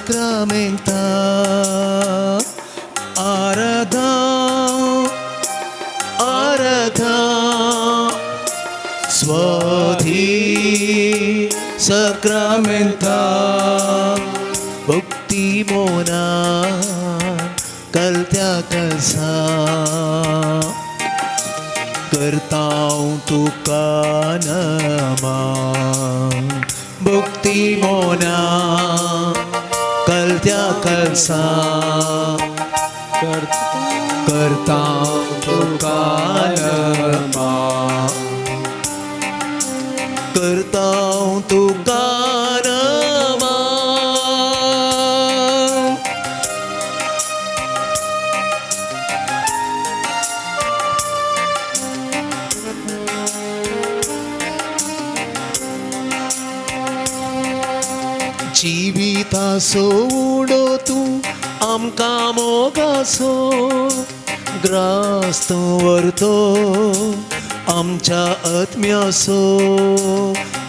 sacramenta Aradha Aradha स्वाधी sacramenta भक्ती मोना कलत्या कसा करतां तुका नमन भक्ती मोना कलत्या कसा करतां तुका नमन करतां तुका नमन जिवितासो उडो तूं आमकां मोगासो ग्रास्त व्हरतो आमच्या आत्म्यासो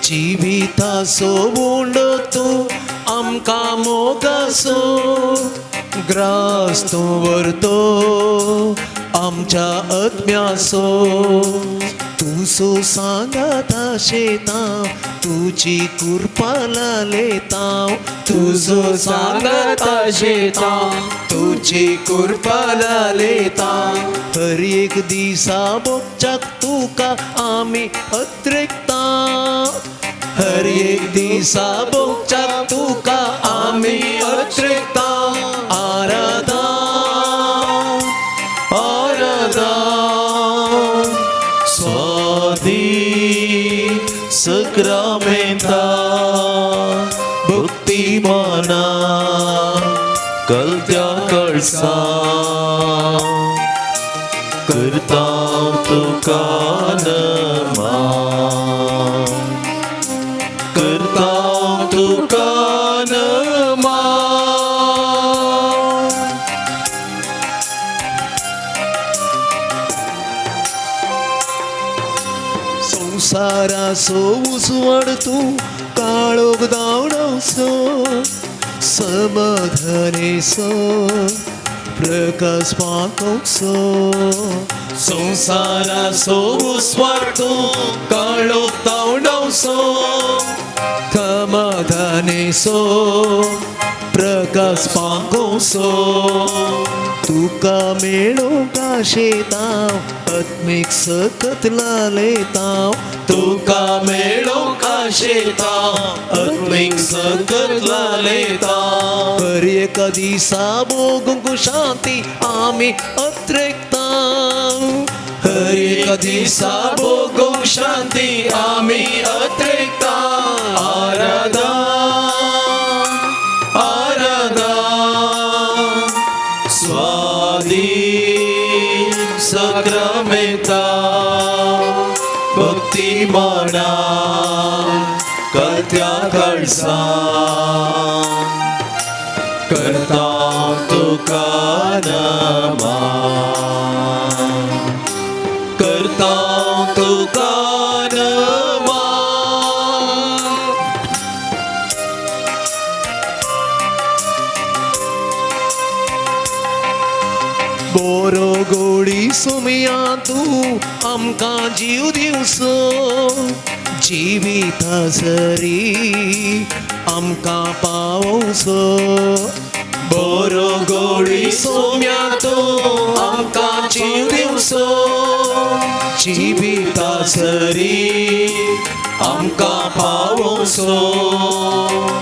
जिवितासो उडो तूं आमकां मोगासो ग्रास्त व्हरतो आमच्या आत्म्यासो तूं सो सांगाता शेतां तुजी कृपा लालेतां तुजो सांगाता शेतां तुजी कृपा लालेतां हर एक दिसा बोगच्याक तुका आमी अत्रेकता हर एक दिसा बोगच्याक तुका आमी अत्रेकता आराधा आराधा स्वाधी sacramenta भक्ती मना कलत्या कळसा करतां तुका नमन करतां तुका नमन संसारासो उसवड तूं काळोख धांवडावसो समाधानेसो प्रकाश पावसो संसारासो उसवड तूं काळोख धांवडावसो समाधानेसो प्रकाश पावसो तुका मेळोंक आशेतां आत्मीक सकत लालेतां तुका मेळोंक आशेतां आत्मीक सकत लालेतां हर एका दिसा भोगूंक शांती आमी अत्रेकतां हर एका दिसा भोगूंक शांती आमी अत्रेकतां आराधा आराधा स्वाधी sacramenta भक्ती मना कलत्या कळसा करतां तुका नमन करतां तुका नमन बोरो गोडी सुमिया तूं आमकां जीव दिवसो जिविता सरी आमकां पावसो बोरो गोडी सुमिया तूं आमकां जीव दिवसो जिविता सरी आमकां पावसो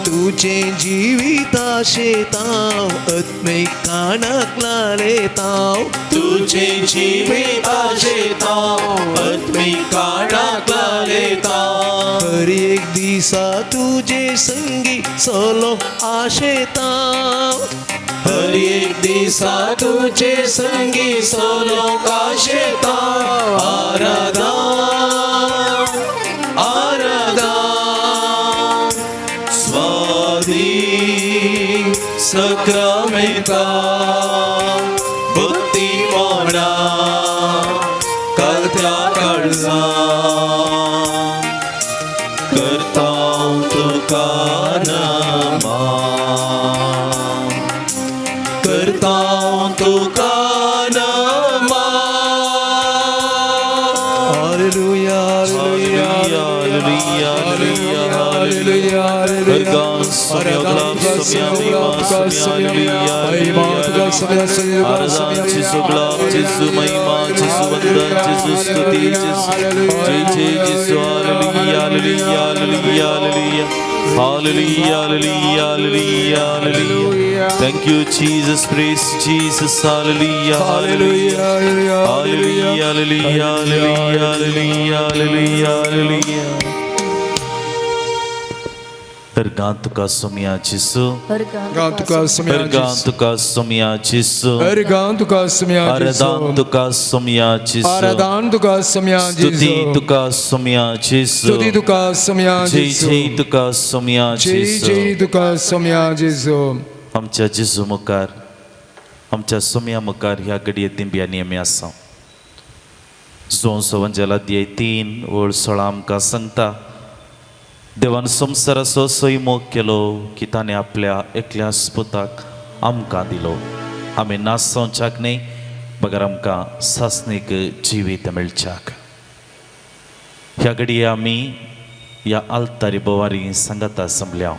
तुजे जिविता शेतां आत्मीक कानाक लालेतां तुजे जिविता शेतां आत्मीक कानाक लालेतां हर एक दिसा तुजे संगी सोलो आशेतां हर एक दिसा तुजे संगी सोलो आशेतां आराधा आराधा स्वाधी sacramenta भक्ती मना कलत्या कळसा करतां तुका नमन Hallelujah, hallelujah, hallelujah, hallelujah, hallelujah. Bergan somya glab somya mima somya hallelujah. Aradan Jesu glab Jesu mima Jesu vandan Jesu stuti Jesu jai jai Jesu hallelujah, hallelujah, hallelujah, hallelujah. Hallelujah, hallelujah, hallelujah, hallelujah. Thank you, Jesus. Praise Jesus. Hallelujah, hallelujah, hallelujah, hallelujah, hallelujah, hallelujah, hallelujah. Pergantuka somia Jesu. Pergantuka somia Pergantuka somia Jesu. Pergantuka somia Aradantuka somia Jesu. Aradantuka somia Stutituka somia Jesu. Stutituka somia जय जय तुका सोम्या जेसू जय तुका सोम्या जेसू आमच्या जेसू मुखार आमच्या सोम्या मुखार ह्या घडये दिंब्यांनी आमी आसा जो सवंजला दिये 3 ओळ 16 आमकां सांगता देवान संवसाराचो सैमोग केलो की ताणें आपल्या एकल्या पुताक आमकां दिलो आमी नासोवच्याक न्ही बगर आमकां सासणीक जिवीत मेळच्याक ह्या घडये आमी या आल्तारी बोवारी संगता संभल्या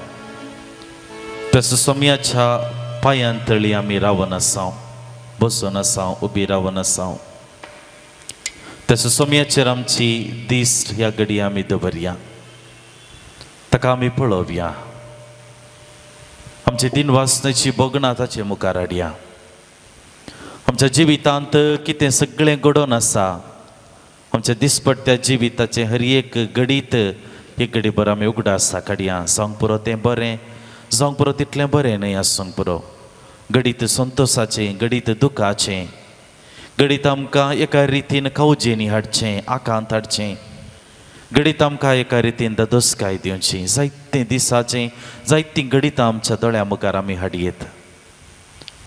तस सोम्याच्या पायांतळी आमी रावन आसाव बसून आसाव उबी रावन आसाव तस सोम्याचेर आमची दिस्ट ह्या घडये आमी दवरया ताका आमी पळोवया आमची दिन वासनेची बोगणां ताचे मुखार हाडया आमच्या जिवितांत कितें सगळें घडोवन आसा आमच्या दिसपट्ट्या जिविताचें हर एक घडीत एक घडी बरो आमी उगडासा काडया जावंक पुरो तें बरें जावंक पुरो तितलें बरें न्हय आसूंक पुरो घडीत संतोशाचें घडीत दुखाचें घडीत आमकां एका रितीन कावजेनी हाडचें आकांत हाडचें घडीत आमकां एका रितीन ददोसकाय दिवची जायतें दिसाचें जायतीं घडीतां आमच्या दोळ्या मुखार आमी हाडयेत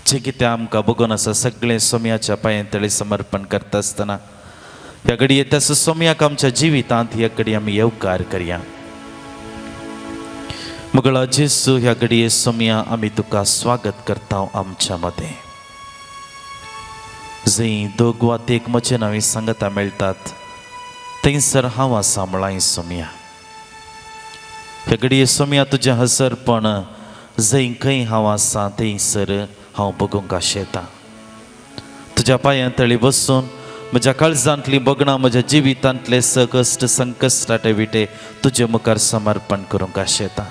जें कितें आमकां बगून आसा सगळें सोम्याच्या पांयांतळी समर्पण करता आसतना ह्या घडये तस सोम्याक आमच्या जिवितांत ह्या घडी आमी येवकार करया मुगळा जेसू ह्या घडये सोम्या आमी तुका स्वागत करता आमच्या मदें जंय दोग वा एक म्हजे नांवी सांगता मेळटात थंयसर हांव आसा म्हळां सोम्या ह्या घडये सोम्या तुजें हसरपण जंय खंय हांव आसा थंयसर हांव बगूंक आशेतां तुज्या पांयांतळी बसून म्हज्या काळजांतली बोगणां म्हज्या जिवितांतले सकश्ट संकश्टाटे विटे तुजे मुखार समर्पण करूंक आशेतां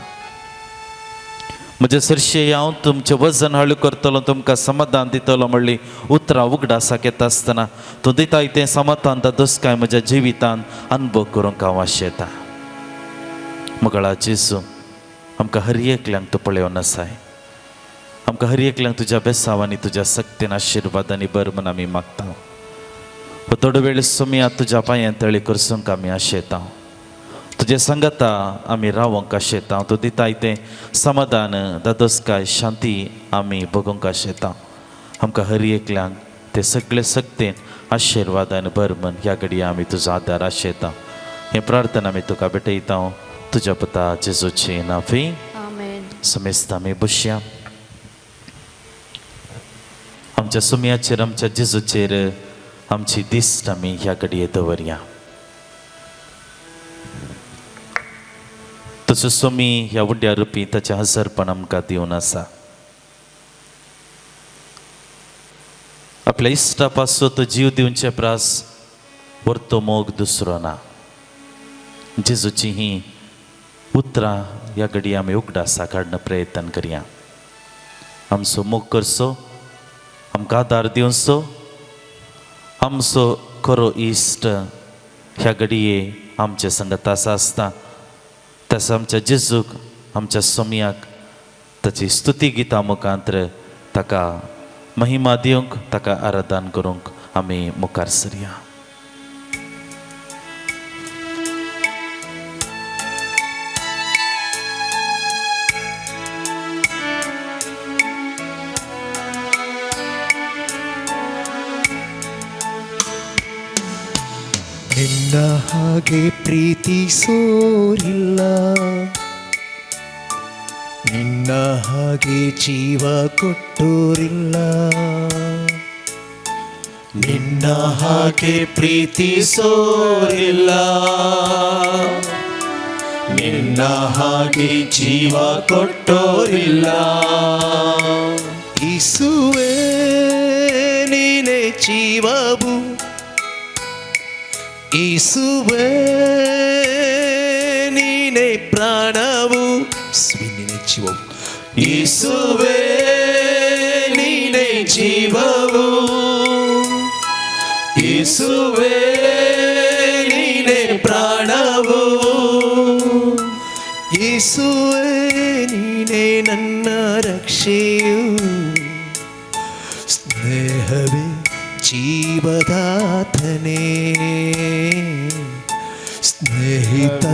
म्हजे सरशे हांव तुमचें वजन हळू करतलो तुमकां समाधान दितलो म्हणली उतरां उगडासाक येता आसतना तूं दिताय तें समाधान दसकाय म्हज्या जिवितांत अनुभव करूंक हांव आशेतां मुगळा जेसू आमकां हर एकल्यांक तूं पळयोन आसाय आमकां हर एकल्यांक तुज्या बेसांवांनी तुज्या सक्तीन आशिर्वादांनी बरमन आमी मागता थोडो वेळ सोम्या तुज्या पांयांतळी करसूंक आमी आशेतां तुजे सांगता आमी रावोंक आशेतां तूं दिताय तें समाधान दादोसकाय शांती आमी बगूंक आशेतां आमकां हर एकल्यांक ते सगळे सक्तीन आशिर्वादान बरमन ह्या घडये आमी तुजो आदार आशेतां हें प्रार्थना आमी तुका भेटयता तुज्या पुता जेजूचे नांवी समेस्त आमी बसया आमच्या सोम्याचेर आमच्या जेजूचेर आमची दिस्ट आमी ह्या घडये दवरया तसो सोमी ह्या उड्या रुपी ताचें हजरपण आमकां दिवन आसा आपल्या इश्टा पासो तो जीव दिवचे प्रास व्हरतो मोग दुसरो ना जेजूची ही उतरां ह्या घडये आमी उगडासा काडन प्रयत्न करया आमचो मोग करचो आमकां आदार दिवचो आमचो खरो इश्ट ह्या घडये आमचे संगत आसता तसं आमच्या जेजूक आमच्या सोम्याक ताची स्तुती गितां मुखांतर ताका महिमा दिवंक ताका आराधन करूंक आमी मुखार सरया ನಿನ್ನ ಹಾಗೆ ಪ್ರೀತಿಸೋರಿಲ್ಲ ನಿನ್ನ ಹಾಗೆ ಜೀವ ಕೊಟ್ಟೋರಿಲ್ಲ ನಿನ್ನ ಹಾಗೆ ಪ್ರೀತಿಸೋರಿಲ್ಲ, ನಿನ್ನ ಹಾಗೆ ಜೀವ ಕೊಟ್ಟೋರಿಲ್ಲ. ಯೇಸುವೇ ನೀನೇ ಜೀವವು, ಯೇಸುವೇ ನೀನೇ ಪ್ರಾಣವು, ನೀನೇ ಜೀವವು, ಯೇಸುವೇ ನೀನೇ ಜೀವವು, ಯೇಸುವೇ ನೀನೇ ಪ್ರಾಣವು, ಯೇಸುವೇ ನೀನೇ ನನ್ನ ರಕ್ಷೆಯು, ಸ್ನೇಹವೇ ಜೀವದಾತನೇ, ಸ್ನೇಹಿತ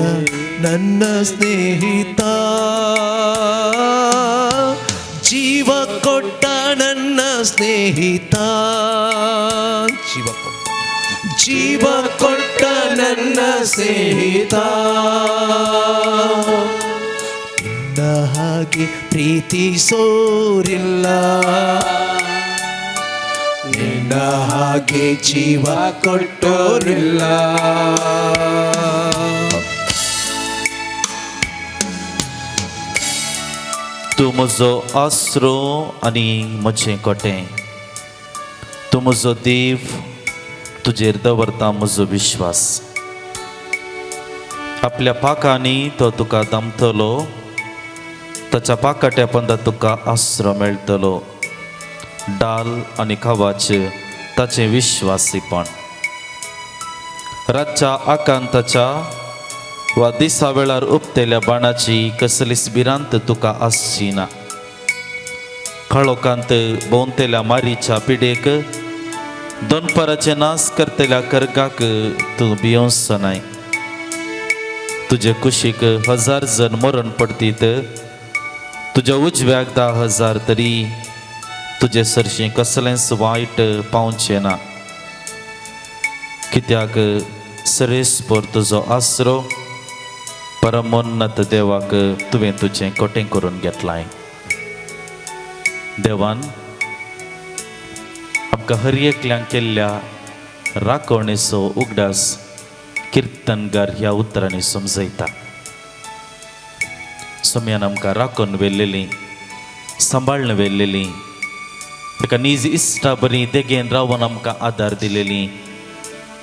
ನನ್ನ ಸ್ನೇಹಿತ, ಜೀವ ಕೊಟ್ಟ ನನ್ನ ಸ್ನೇಹಿತ, ಜೀವ ಕೊಟ್ಟ ನನ್ನ ಸ್ನೇಹಿತ. ನಿನ್ನ ಹಾಗೆ ಪ್ರೀತಿಸೋರಿಲ್ಲ, ನಿನ್ನ ಹಾಗೆ ಜೀವ ಕೊಟ್ಟೋರಿಲ್ಲ. तू म्हजो आसरो आनी म्हजें कोटें, तू म्हजो देव, तुजेर दवरता म्हजो विश्वास. आपल्या पाकांनी तो तुका दमतलो, ताच्या पाकाट्या पंदा तुका आसरो मेळटलो. डाल आनी खावाचे ताचें विश्वासीपण. रातच्या आकांताच्या वा दिसा वेळार उपतेल्या बाणाची कसलीच भिरांत तुका आसची ना. काळोखांत भोंवतेल्या मारीच्या पिडेक, दोनपराचे नास करतेल्या कर्गाक तूं भियोंचो नाय. तुजे कुशीक 1000 जण मरण पडटीत, तुज्या उजव्याक 10,000 तरी तुजे सरशी कसलेंच वायट पावचें ना. कित्याक सरेस्पोर तुजो आसरो परमोन्नत देवाक तुवें तुजें कोटें करून घेतलाय. देवान आमकां हर एकल्यांक केल्ल्या राखणेचो उगडास किर्तनगार ह्या उतरांनी समजयता. सोम्यान आमकां राखून वेल्लेली, सांबाळून वेल्लेली, ताका नीज इश्टा बरी देगेन रावन आमकां आदार दिलेली,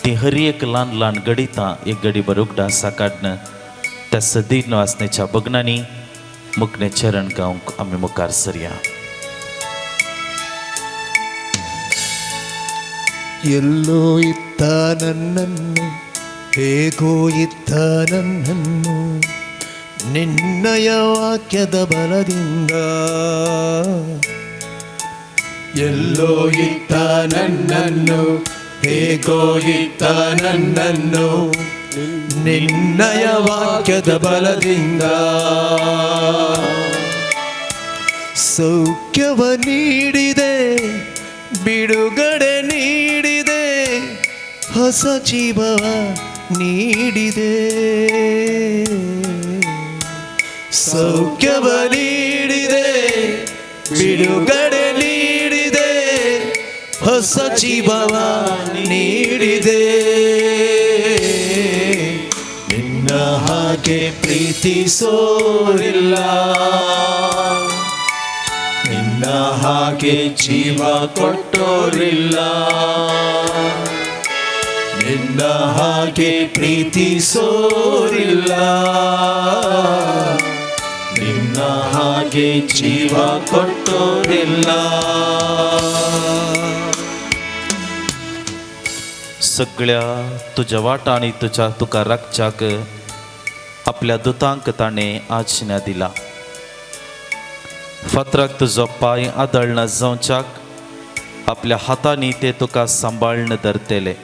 ती हर एक ल्हान ल्हान गडितां एक गडीभर उगडासा काडन त्या सदीन वासनेच्या बगनांनी मुखणे चरण गावंक आमी मुखार सरया. ಎಲ್ಲೋ ಇತ್ತ ನನ್ನನ್ನು, ಹೇಗೋ ಇತ್ತ ನನ್ನನ್ನು, ನಿನ್ನಯ ವಾಕ್ಯದ ಬಲದಿಂದ. ಎಲ್ಲೋ ಇತ್ತ ನನ್ನನ್ನು, ಹೇಗೋ ಇತ್ತ ನನ್ನನ್ನು, ನಿನ್ನಯ ವಾಕ್ಯದ ಬಲದಿಂದ ಸೌಖ್ಯವ ನೀಡಿದೆ, ಬಿಡುಗಡೆ ನೀಡಿದೆ, ಹೊಸ ಜೀವವ ನೀಡಿದೆ. ಸೌಖ್ಯವ ನೀಡಿದೆ, ಬಿಡುಗಡೆ ನೀಡಿದೆ, ಹೊಸ ಜೀವವ ನೀಡಿದೆ. ನಿನ್ನ ಹಾಗೆ ಪ್ರೀತಿಸೋರಿಲ್ಲ, ನಿನ್ನ ಹಾಗೆ ಜೀವ ಕೊಟ್ಟೋರಿಲ್ಲ, ನಿನ್ನ ಹಾಗೆ ಪ್ರೀತಿಸೋರಿಲ್ಲ, ನಿನ್ನ ಹಾಗೆ ಜೀವ ಕೊಟ್ಟೋರಿಲ್ಲ. सगळ्या तुज्या वाटांनी तुका राखच्याक आपल्या दुतांक ताणें आज्ञा दिला. फातराक तुजो पांय आदळना जावच्याक आपल्या हातांनी ते तुका सांबाळून धरतले.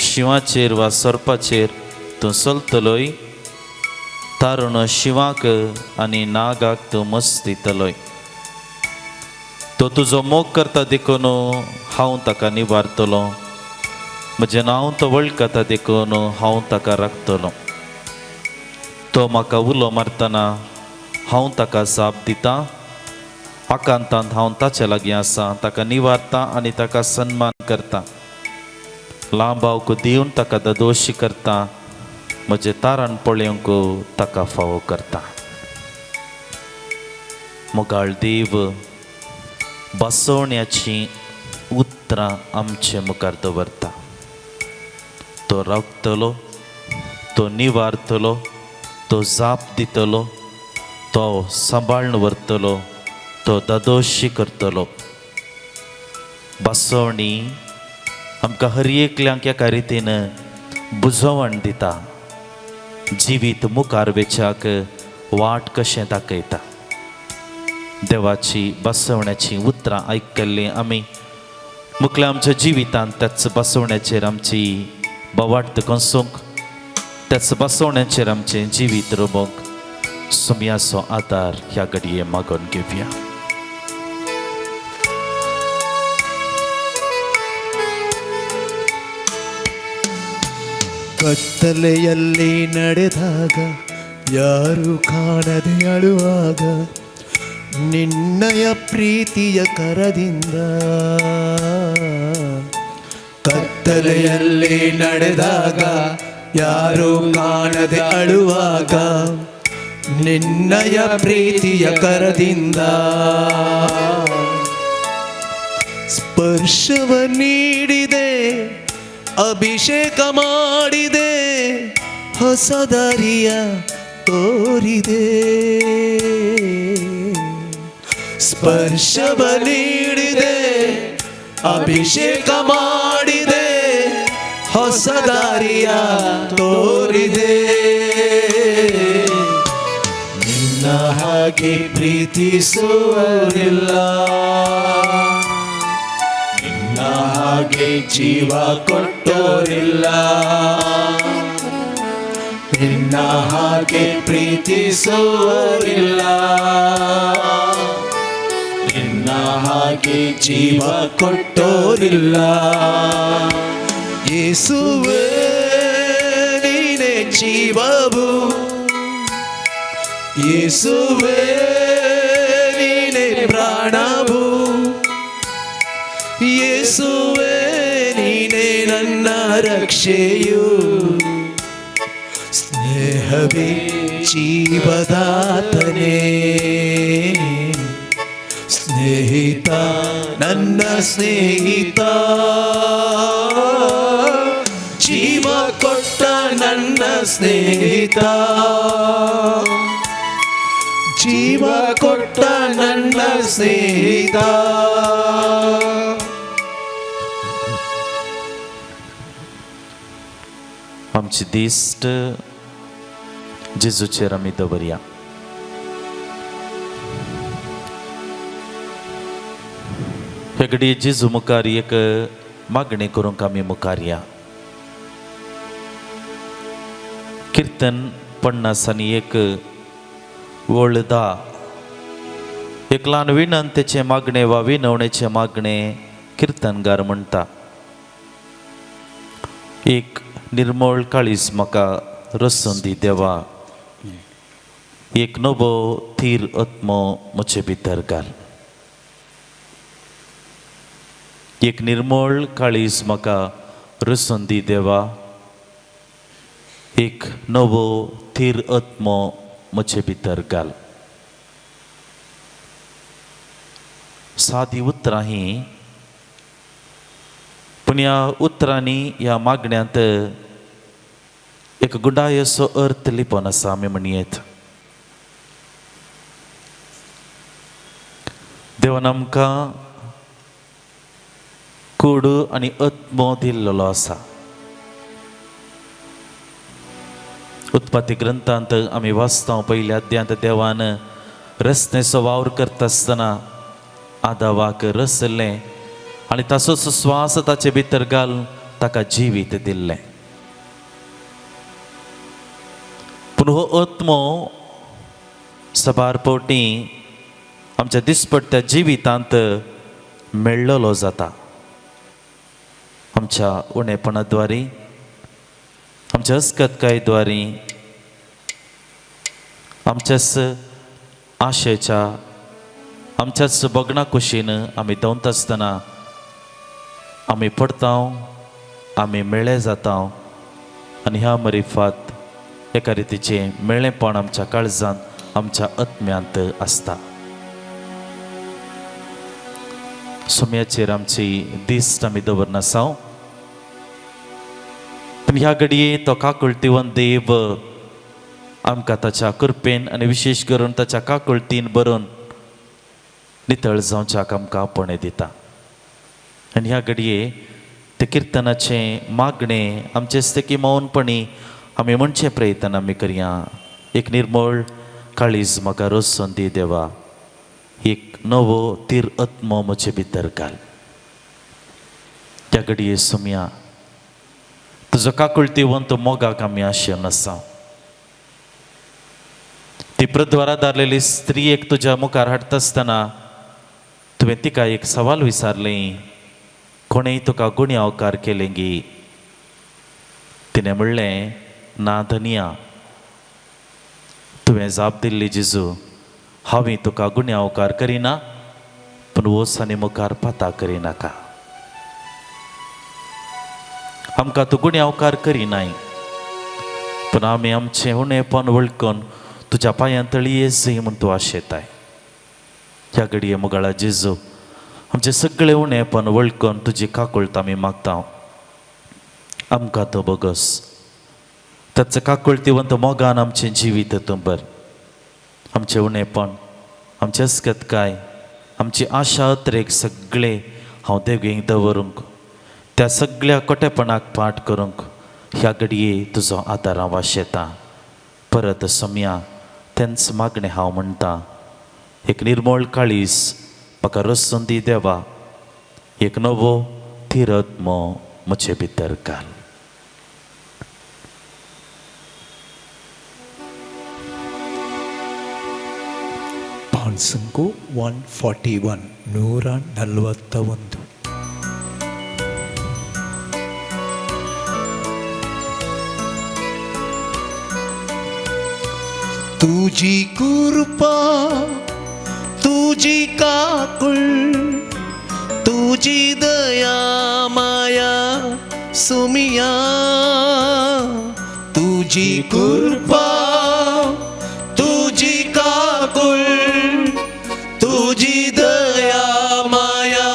शिवाचेर वा सर्पाचेर तूं चलतलोय, तारुण शिवाक आनी नागाक तूं मस्तितलोय. तो तुजो मोग करता देखून हांव ताका निवारतलो, म्हजें नांव तो वळखता देखून हांव ताका राखतलो. तो म्हाका उलो मारतना हांव ताका जाप दितां, आकांतांत हांव ताचे लागीं आसा, ताका निवारता आनी ताका सन्मान करता. लांबावक दिवन ताका ददोशी करता, म्हजे तारण पळोवंक ताका फावो करता. मोगाळ देव बसवण्याची उतरां आमचे मुखार दवरता. तो राखतलो, तो निवारतलो, तो जाप दितलो, तो सांबाळून व्हरतलो, तो ददोशी करतलो. बसवणी आमकां हर एकल्यांक एका रितीन बुजवण दिता. जिवीत मुखार वेचाक वाट कशें दाखयता. देवाची बसवण्याची उतरां आयकल्लीं आमी मुखल्या आमच्या जिवितांत त्याच बसवण्याचेर आमची बोवाट कसोंक, त्याच बसवण्याचेर आमचें जिवीत रोबोंक सुमयाचो आदार ह्या घडये मागून घेवया. ಕತ್ತಲೆಯಲ್ಲಿ ನಡೆದಾಗ ಯಾರು ಕಾಣದೆ ಅಳುವಾಗ ನಿನ್ನಯ ಪ್ರೀತಿಯ ಕರದಿಂದ. ಕತ್ತಲೆಯಲ್ಲಿ ನಡೆದಾಗ ಯಾರು ಕಾಣದೆ ಅಳುವಾಗ ನಿನ್ನಯ ಪ್ರೀತಿಯ ಕರದಿಂದ ಸ್ಪರ್ಶವ ನೀಡಿದೆ, ಅಭಿಷೇಕ ಮಾಡಿದೆ, ಹೊಸ ದಾರಿಯ ತೋರಿದೆ. ಸ್ಪರ್ಶವ ನೀಡಿದೆ, ಅಭಿಷೇಕ ಮಾಡಿದೆ, ಹೊಸ ದಾರಿಯ ತೋರಿದೆ. ನಿನ್ನ ಹಾಗೆ ಪ್ರೀತಿಸುವರಿಲ್ಲ, ನಿನ್ನ ಹಾಗೆ ಜೀವ ಕೊಟ್ಟೋರಿಲ್ಲ, ನಿನ್ನ ಹಾಗೆ ಪ್ರೀತಿಸುವರಿಲ್ಲ, ನಿನ್ನ ಹಾಗೆ ಜೀವ ಕೊಟ್ಟೋರಿಲ್ಲ. ಯೇಸುವೇ ನೀನೇ ಜೀವವು, ಯೇಸುವೇ ನೀನೇ ಪ್ರಾಣವು, ಯೇಸುವೇ ನೀನೇ ನನ್ನ ರಕ್ಷೆಯು. ಸ್ನೇಹವೇ ಜೀವದಾತನೇ, ಸ್ನೇಹಿತ ನನ್ನ ಸ್ನೇಹಿತ, ಜೀವ ಕೊಟ್ಟ ನನ್ನ ಸ್ನೇಹಿತ, ಜೀವ ಕೊಟ್ಟ ನನ್ನ ಸ್ನೇಹಿತ. आमची दिश्ट जेजूचेर आमी दवरया. हे घडये जेजू मुखार एक मागणी करूंक आमी मुखार या. कीर्तन 50 आनी एक वळदा एक ल्हान विनंतेचे मागणे वा विनवणेचे मागणे कीर्तनगार म्हणटा. एक निर्मळ काळीज म्हाका रसून दी देवा, एक नवो थीर आत्मो म्हजे भितर घाल. एक निर्मळ काळीज म्हाका रसून दी देवा, एक नवो थीर आत्मो म्हजे भितर घाल. सादी उतरां ही, पूण ह्या उतरांनी ह्या मागण्यांत एक गुंडायसो अर्थ लिपोन आसा. आमी म्हणयेत देवान आमकां कूड आनी आत्मो दिल्लो आसा. उत्पत्ती ग्रंथांत आमी वाचता पयल्या अध्यायांत देवान रस्त्याचो वावर करता आसतना आदावाक रचलें आनी ताचोच स्वास ताचे भितर घालून ताका जिवीत दिल्लें. पूण हो आत्मो सबारपोटी आमच्या दिसपट्ट्या जिवितांत मेळ्ळलो जाता. आमच्या उणेपणाद्वारे, आमच्या अस्कतकायेद्वारे, आमच्याच आशेच्या, आमच्याच बगना कुशीन आमी देंवत आसतना आमी पडता, आमी मेळे जाता आनी ह्या मरिफात एका रितीचें मेळ्ळेपण आमच्या काळजांत आमच्या आत्म्यांत आसता. सुम्याचेर आमची दिस्ट आमी दवरनासा, पण ह्या घडये तो काकुळतीवन देव आमकां ताच्या कृपेन आनी विशेश करून ताच्या काकुळतीन बरोवन नितळ जावच्याक आमकां आपणे दिता. आनी ह्या घडये ते किर्तनाचें मागणें आमचेच ते किमोवनपणी आमी म्हणचे प्रयत्न आमी करया. एक निर्मळ काळीज म्हाका रोसून दी देवा, एक नवो तीर आत्मो म्हजे भितर घाल. त्या घडये सुम्या तुजो काकुळतीवंत मोगाक आमी आशेन आसा. ती प्रद्वारा दारलेली स्त्री एक तुज्या मुखार हाडटा आसतना तुवें तिका एक सवाल विचारलें, कोणेंय तुका गुणी अवकार केले गी? तिणें म्हणलें, ना धनिया. तुवें जाप दिल्ली, जेजू हांवें तुका गुणी अवकार करिना, पूण वोस आनी मुखार पाता करिनाका. आमकां तूं गुणी अवकार करिनाय, पूण आमी आमचें उणेंपण वळखून तुज्या पांयां तळी येजय म्हूण तूं आशेताय. ह्या घडये मुगाळा जेजू आमचें सगळें उणेंपण वळखून तुजी काकुळट आमी मागता. आमकां तो बोगस ताचें काकुळतीवंत मोगान आमचें जिवीत तूं भर. आमचें उणेंपण, आमचें अस्कतकाय, आमची आशा अत्रेक सगळें हांव देगेक दवरूंक, त्या सगळ्या कोटेपणाक पाट करूंक ह्या घडये तुजो आदार हांव आशेतां. परत सोम्या तेंच मागणें हांव म्हणटा. एक निर्मळ काळीज म्हाका रोसून दी देवा, एक नवो तीर आत्मो म्हजे भितर घाल. ಪಾನ್ಸಂಕು 141 141. तुझी कृपा, तुझी काकुळ, तुझी दया माया सुमिया. तुझी कृपा, तुझी काकुळ, तुझी दया माया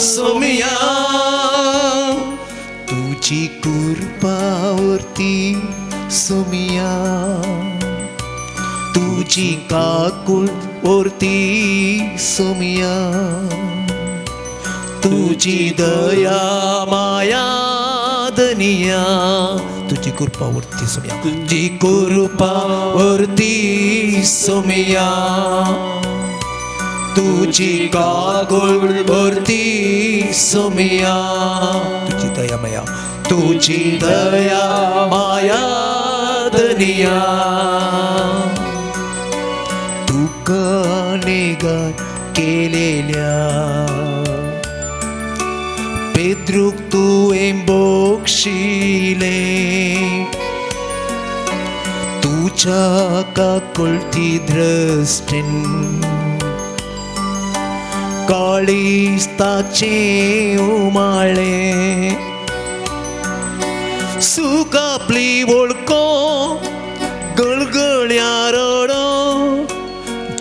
सुमिया. तुझी कृपावरती सुमिया, तुझी काकुळ वरती सुमिया. तुझी दया माया धनिया, तुझी कृपा वरती सुमिया, तुझी कृपा वरती सुमिया. तुझी काकुळ वरती सुमिया. तुझी दया माया, तुझी दया माया धनिया. तुका नेगार केलेल्या पेद्रूक तुवें बोगशिले. तुझ्या काकुळती दृश्टीन काळिस्ताचें उमाळ्ळें. सुकापली वळखो गळगळ्या रडो,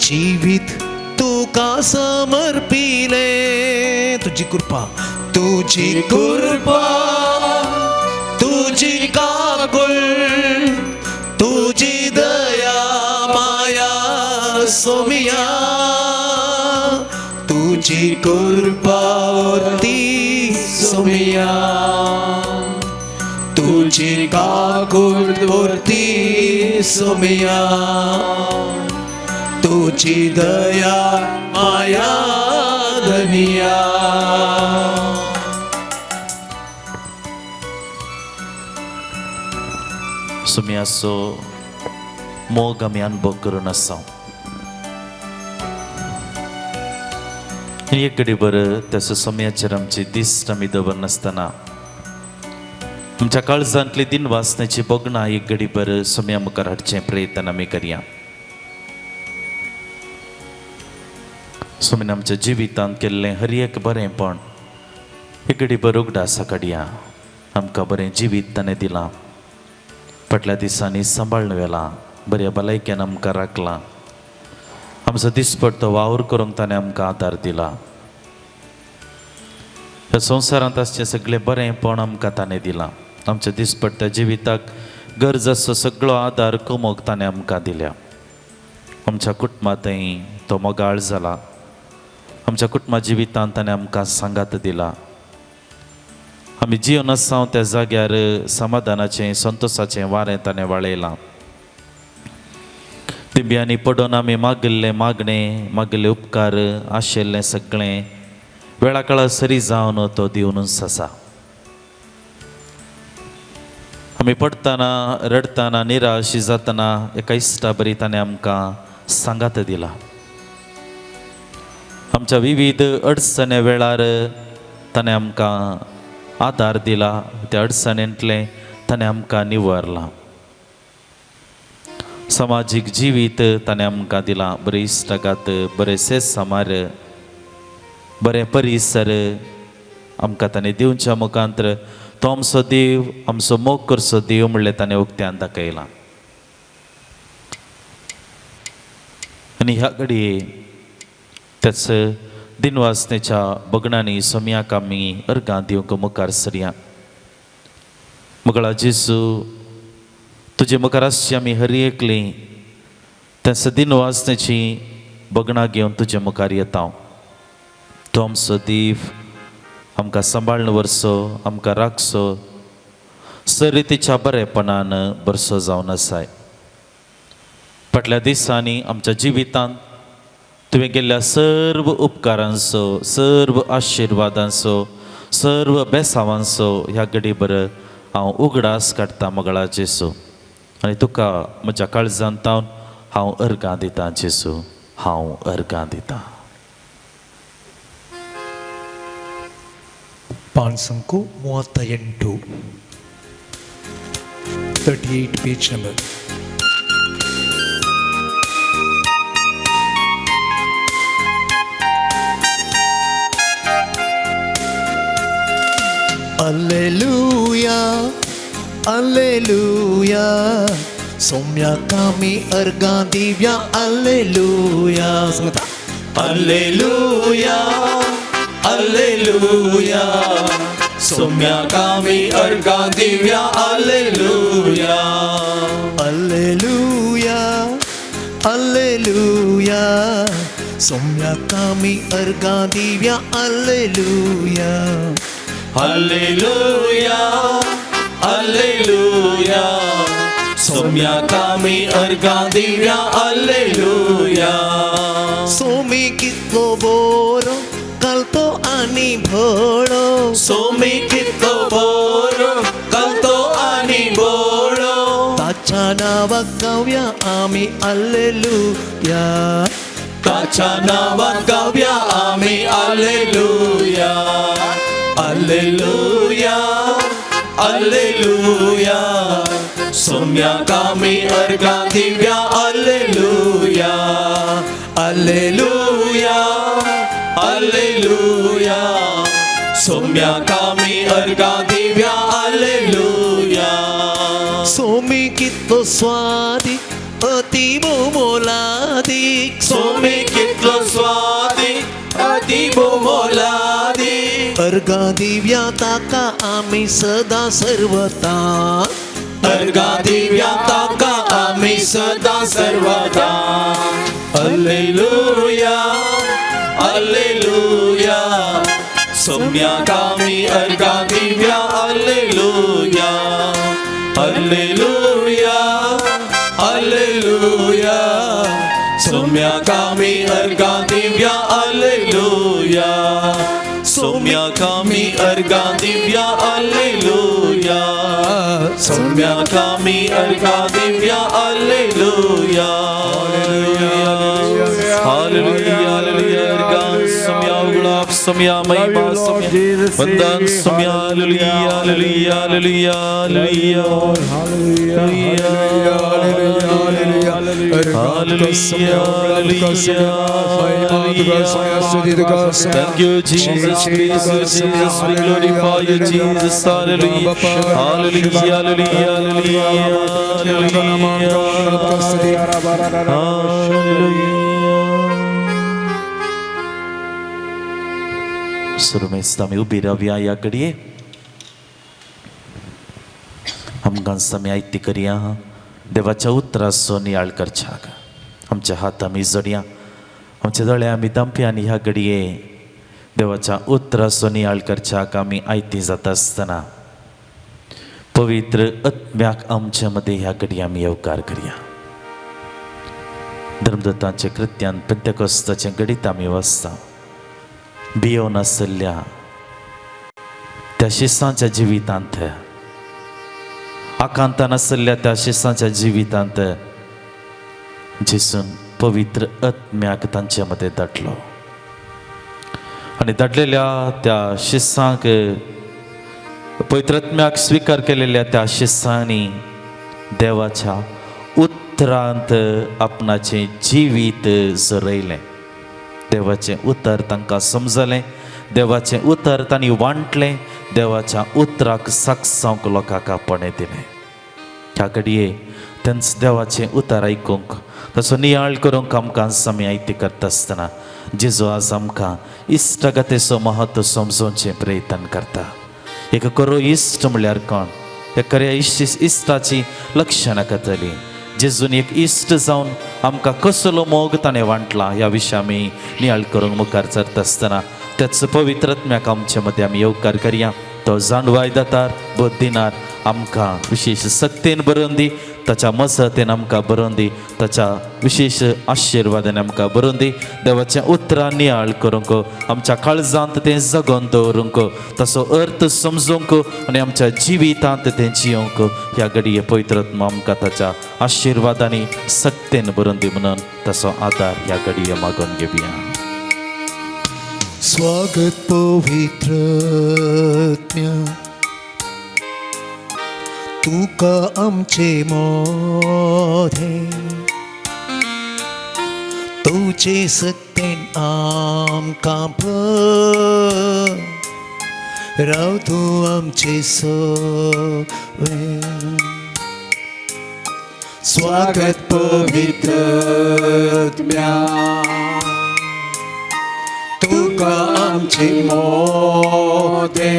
जिवीत तुका समर्पिले. तुझी कृपा, तुझी कृपा, तुझी काकुळ, तुझी दया माया सोमिया. तुझी कृपा वरती सोमिया, तुझी काकुळ वरती सोमिया. तुझी दया माया धनिया. सुम्याचो मोग आमी अनुभव करून आसा. एक घडीभर त्याचो सोम्याचेर आमची दिस्ट आमी दवरनासतना आमच्या काळजांतली दिन वासण्याची बोगणां एक घडीभर सोम्या मुखार हाडचें प्रयत्न आमी करया. स्वामीन आमच्या जिवितांत केल्लें हर एक बरेंपण एक घडी उगडासा काडया आमकां बरें जिवीत ताणें दिलां फाटल्या दिसांनी सांबाळून व्हेलां बऱ्या भलायकेन आमकां राखलां आमचो दिसपट्टो वावर करूंक ताणें आमकां आदार दिला ह्या संवसारांत आसचें सगळें बरेंपण आमकां ताणें दिलां आमच्या दिसपट्ट्या जिविताक गरज आसचो सगळो आदार कुमोग ताणें आमकां दिल्या आमच्या कुटुंबांतय तो मोगाळ जाला आमच्या कुटुंबा जिवितांत ताणें आमकां सांगात दिला आमी जीवन आसा त्या जाग्यार समाधानाचें संतोशाचें वारें ताणें वाळयलां दिब्यांनी पडोवन आमी मागिल्लें मागणें मागिल्ले उपकार आशिल्लें सगळें वेळा काळा सरी जावन तो दिवनूच आसा आमी पडटाना रडटाना निराश जातना एका इश्टा बरी ताणें आमकां सांगात दिला आमच्या विविध अडचणे वेळार ताणें आमकां आदार दिला त्या अडचणींतलें ताणें आमकां निवारलां समाजीक जिवीत ताणें आमकां दिलां बरे इश्टागात बरे सेस समार बरे परिसर आमकां ताणें दिवच्या मुखांतर तो आमचो देव आमचो मोग करचो देव म्हणलें ताणें उक्त्यान दाखयलां आनी ह्या घडये त्याच दिनवासनेच्या बगणांनी सोम्याक आमी अर्गां दिवंक मुखार सरया मुगळा जेजू तुजे मुखार आसची आमी हर एकलीं त्याच दिनवासनेची बगणां घेवन तुजे मुखार येता तो आमचो देव आमकां सांबाळून व्हरचो आमकां राखचो सरितीच्या बरेपणान बरसो जावन आसाय फाटल्या दिसांनी आमच्या जिवितांत तुवें केल्ल्या सर्व उपकारांचो सर्व आशिर्वादांचो सर्व बेसावांचो ह्या घडीभर हांव उगडास काडटा मोगळा जेजू आनी तुका म्हज्या काळजांत तावन हांव अर्गां दितां जेजू हांव अर्गां दितां ಪಾನ್ ಸಂಕು 38 38 ಪೇಜ್ ನಂಬರ್ ಅಲ್ಲೆಲೂಯಾ ಅಲ್ಲೆಲೂಯಾ ಸೌಮ್ಯ ಕಾಮಿ अर्गां दिव्या ಅಲ್ಲೆಲೂಯಾ ಸಂಗತ Alleluia, Alleluia, Somya Kami Arga Divya, Alleluia, Alleluia, Alleluia, Somya Kami Arga Divya, Alleluia, Alleluia, Alleluia, Somya Kami Arga Divya, Alleluia. सोमी कितलो बोरो कलतो आणि भोळो सोमी कितलो बोरो कलतो आणि बोळो ताच्या नावाक गावया आमी अल्लेलुया ताच्या नावाक गावया आमी अल्लेलुया अल्लेलुया अल्लेलुया सोम्या कामी अर्गा दिव्या अल्लेलुया अल्लेलुया अल्लेलुया सोम्या कामी अर्गा दिव्या अल्लेलुया सोमी कितलो स्वादी अतीव मोलादीक सोमी कितलो स्वादी अतीव मोलादी अर्गा दिव्या ताका आमी सदा सर्वता अर्गा दिव्या ताका आमी सदा सर्वदा अल्लेलुया अल्लेलुया सोम्या कामी अर्गा दिव्या अल्लेलुया अल्लेलुया अल्लेलुया सोम्या कामी अर्गा दिव्या अल्लेलुया सोम्या कामी अर्गा दिव्या अल्लेलुया सोम्या कामी अर्गा दिव्या अल्लेलुया हालेलुया हालेलुया अर्गा सोम्या उगला सोम्या महिमा सोम्या वंदन सोम्या हालेलुया हालेलुया हालेलुया हालेलुया हालेलुया हालेलुया Thank you, Jesus. Praise you, Jesus. We glorify you, Jesus. Hallelujah. Hallelujah. सुरमेस्ता में उभी रावया या घडये आमकां समय आयती करया देवाच्या उतराचो नियाळ करच्याक आमच्या हात आमी जोडया आमच्या दोळ्या आमी दांपया आनी ह्या घडये देवाच्या उतराचो नियाळ करच्याक आमी आयती जाता आसतना पवित्र आत्म्याक आमच्या मदें ह्या घडये आमी येवकार करया. धर्मदत्तांचे कृत्यान पेंतेकोस्ताचे घडीत आमी वाचता. भियोन आसल्या त्या शिसांच्या जिवितांत आकांतान आसल्या त्या शिसांच्या जिवितांत जेसून पवित्र आत्म्याक तांचे मदें धाडलो आनी धाडलेल्या त्या शिसांक पवित्र आत्म्याक स्वीकार केलेल्या त्या शिसांनी देवाच्या उतरांत आपणाचें जिवीत जरयलें. देवाचें उतर तांकां समजलें, देवाचें उतर तांणी वांटलें, देवाच्या उतराक सागसावंक लोकांक आपणें दिलें. ह्या घडये तेंच देवाचें उतर आयकूंक ताचो नियाळ करूंक आमकां समय आयती करता आसतना जेजू आज आमकां इश्टगतेचो महत्व समजोवचें प्रयत्न करता. एक खरो इश्ट म्हळ्यार कोण? एक खऱ्या इश्टाची लक्षणां कळटलीं. जेजून एक इश्ट जावन आमकां कसलो मोग ताणें वांटला ह्या विशयी आमी नियाळ करूंक मुखार सरता आसतना त्याच पवित्र आत्म्याक आमचे मदें आमी येवकार करया. तो जाणवाय दातार बोध दिनार आमकां विशेष सक्तीन बरोवन दी, ताच्या मजतीन आमकां बरोवन दी, ताच्या विशेष आशिर्वादान आमकां बरोवन दी. देवाचें उतरां नियाळ करूंक आमच्या काळजांत तें जगोवन दवरूंक ताचो अर्थ समजूंक आनी आमच्या जिवितांत तें जियोंक ह्या घडये पवित्र आत्मा आमकां ताच्या आशिर्वादांनी सक्तीन बरोवन दी म्हणून ताचो आदार ह्या घडये मागून घेवया. स्वागत पवित्र आत्म्या तुका आमचे मोधे तुझे सक्तीन आमकां भर राव तूं आमचे सोबीत. स्वागत पवित्र आत्म्या तुका आमचे मोदे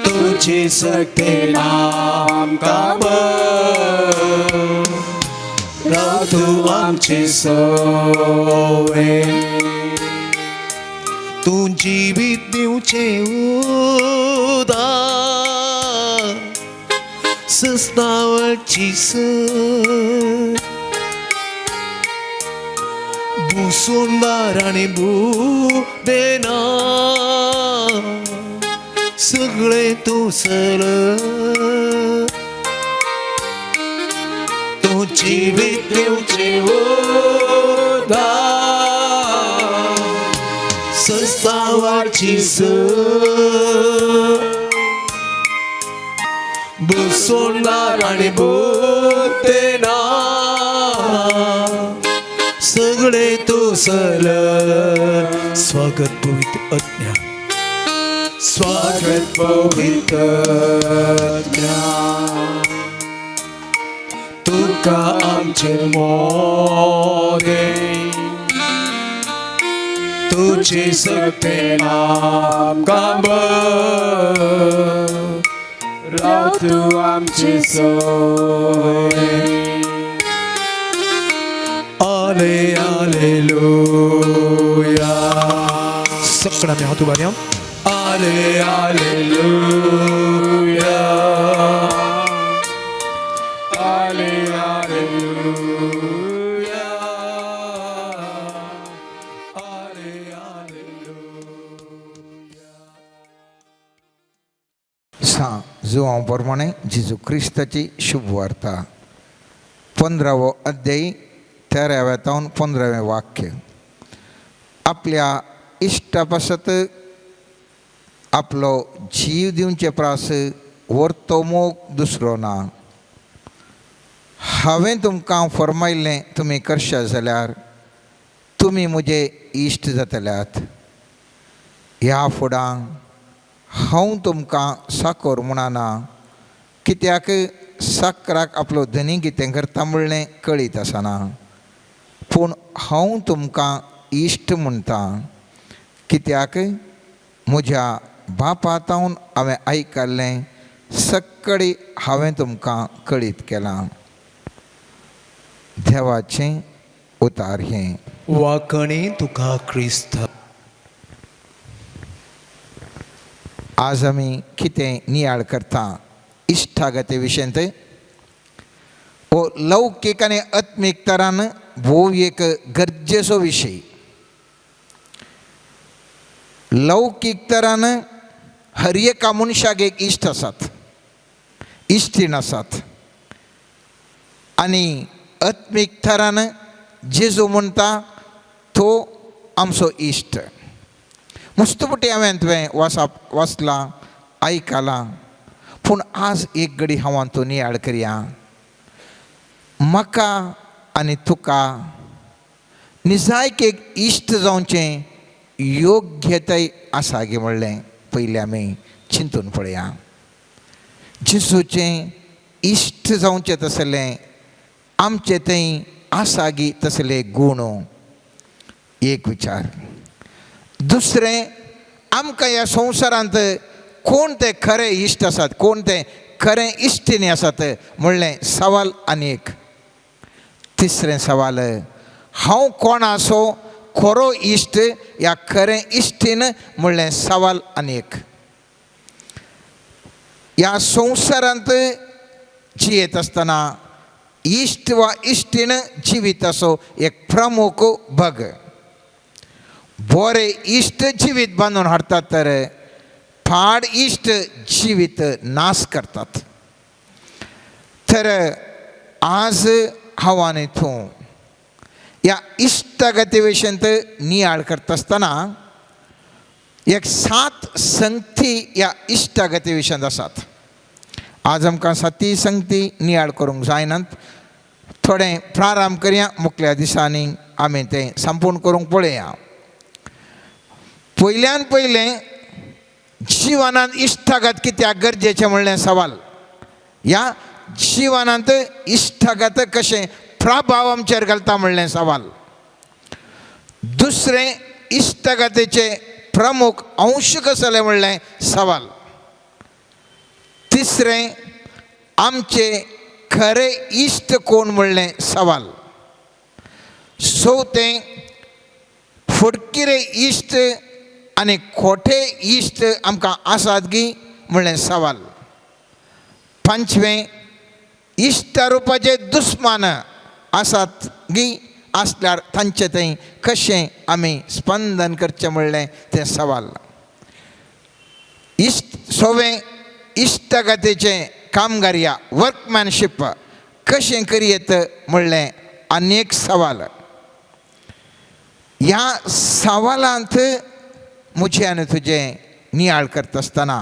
तुझी सक्तीन आमकां भर राव तूं आमचे सोवे. तूं जिवीत दिवचें उदार सस्तावळची सुंदर आणि देना सगळे तू सर तू जीवित दिवचे सस्तावाची सुंदर आणि देना सगळे तू सल. स्वागत पवित्र आत्म्या स्वागत पवित्र आत्म्या तुका आमचे मोदे तुझी सक्तीन आमकां भर राव तूं आमचे सोय. आले आलेलुया सगळ्या मी हात उभारया. आले आलेलुया आले आलेलुया आले आलेलुया. जुवां प्रमाणे जेजू क्रिस्ताची शुभ वार्ता 15वो अध्याय 13व्यान 15वें वाक्य. आपल्या इश्टा पासत आपलो जीव दिवचे प्रास वर्तो मोग दुसरो ना. हांवें तुमकां फरमायल्लें तुमी करशात जाल्यार तुमी म्हजे इश्ट जातल्यात. ह्या फुडां हांव तुमकां साकर म्हणना, कित्याक साकराक आपलो धनी कितें करता म्हणलें कळीत आसना. पूण हांव तुमकां इश्ट म्हणटा, कित्याक म्हज्या बापातावन हांवें आयकल्लें सक्कळी हांवें तुमकां कळीत केलां. देवाचें उतार हें. वाकणे तुका क्रिस्त. आज आमी कितें नियाळ करता इश्टागते विशयंत हो लौकीक आनी आत्मीक तरान भोव एक गरजेचो विशय. लौकीक तरान हर एका मनशाक एक इश्ट आसात, इश्टीण आसात. आनी आत्मीक तरान जेजू म्हणटा तो आमचो इश्ट. मुस्तपुटी हांवें तुवें वाचलां, आयकलां. पूण आज एक घडी हांव तो नियाळ करया. म्हाका आनी तुका निजायक एक इश्ट जावचें योग्यताय आसा गे म्हणलें पयलीं आमी चिंतून पळया. जेजूचें इश्ट जावचें तसलें आमचें थंय आसा गी तसले गूण. एक विचार. दुसरें, आमकां ह्या संवसारांत कोण ते खरे इश्ट आसात, कोण ते खरे इश्टिणी आसात म्हणलें सवाल आनी एक. तिसरें सवाल, हांव कोण आसो खरो इश्ट या खरें इश्टीण म्हणलें सवाल आनी एक. ह्या संवसारांत जियेत आसतना इश्ट वा इश्टीण जिविताचो एक प्रमुख भाग. बरे इश्ट जिवीत बांदून हाडटात तर फाड इश्ट जिवीत नाश करतात. तर आज हांव आनी तूं ह्या इश्टागती विशयंत नियाळ करता आसतना एक 7 संगती ह्या इश्टागती विशयंत आसात. आज आमकां 7 संगती नियाळ करूंक जायनात. थोडें प्रारंभ करया, मुखल्या दिसांनी आमी तें संपूर्ण करूंक पळया. पयल्यान पयलें जिवनांत इश्टागत कित्याक गरजेचें म्हणलें सवाल. ह्या जिवनांत इश्टागत कशें प्रभाव आमचेर घालता म्हणलें सवाल. दुसरें, इश्टागतीचे प्रमुख अंश कसले म्हणलें सवाल. तिसरें, आमचे खरे इश्ट कोण म्हणलें सवाल. चवथें, फुडकिरे इश्ट आनी खोटे इश्ट आमकां आसात गी म्हणलें सवाल. पंचवें, इश्टा रुपाचे दुस्मान आसात गी आसल्यार तांचे थंय कशें आमी स्पंदन करचें म्हणलें तें सवाल. सवें, इश्टागतीचें कामगारिया वर्कमॅनशीप कशें करियेत म्हणलें आनी एक सवाल. ह्या सवालांत म्हजें आनी तुजें नियाळ करता आसतना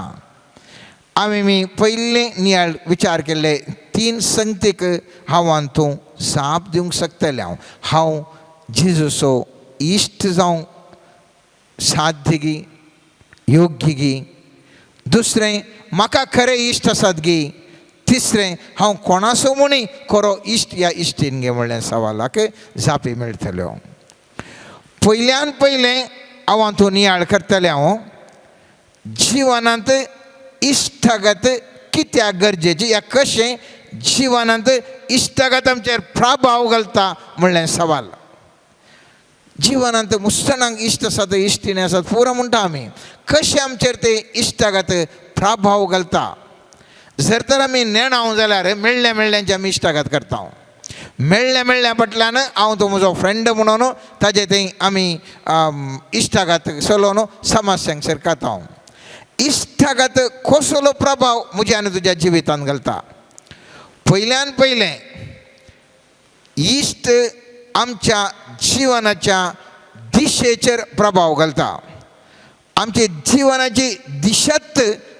आमी पयलीं नियाळ विचार केल्ले 3 संगतीक हांव आनी तूं जाप दिवंक शकतले. हांव जेजूचो इश्ट जावं साध्य गी, योग्य गी. दुसरें, म्हाका खरें इश्ट आसात गी. तिसरें, हांव कोणाचो म्हूण खरो इश्ट या इश्टीन गे म्हणलें सवालाक जापी मेळटल्यो. पयल्यान पयलें हांव तूं नियाळ करतलें हांव जिवनांत इश्टागत कित्याक गरजेची या कशें जिवनांत इश्टागत आमचेर प्रभाव घालता म्हणलें सवाल. जिवनांत मुसतणांक इश्ट आसात, इश्टीणी आसात, पुरो म्हणटा आमी. कशें आमचेर ते इश्टागत प्रभाव घालता. जर तर आमी नेणाव जाल्यार मेळ्ळ्यांचे आमी इश्टागत करता. मेळ्ळ्या फाटल्यान हांव तो म्हजो फ्रेंड म्हणून ताजे थंय आमी इश्टागत चलोवन समस्यांक करता. इश्टागत कसलो प्रभाव म्हज्या आनी तुज्या जिवितांत घालता. पयल्यान पयलें, इश्ट आमच्या जिवनाच्या दिशेचेर प्रभाव घालता. आमची जिवनाची दिशत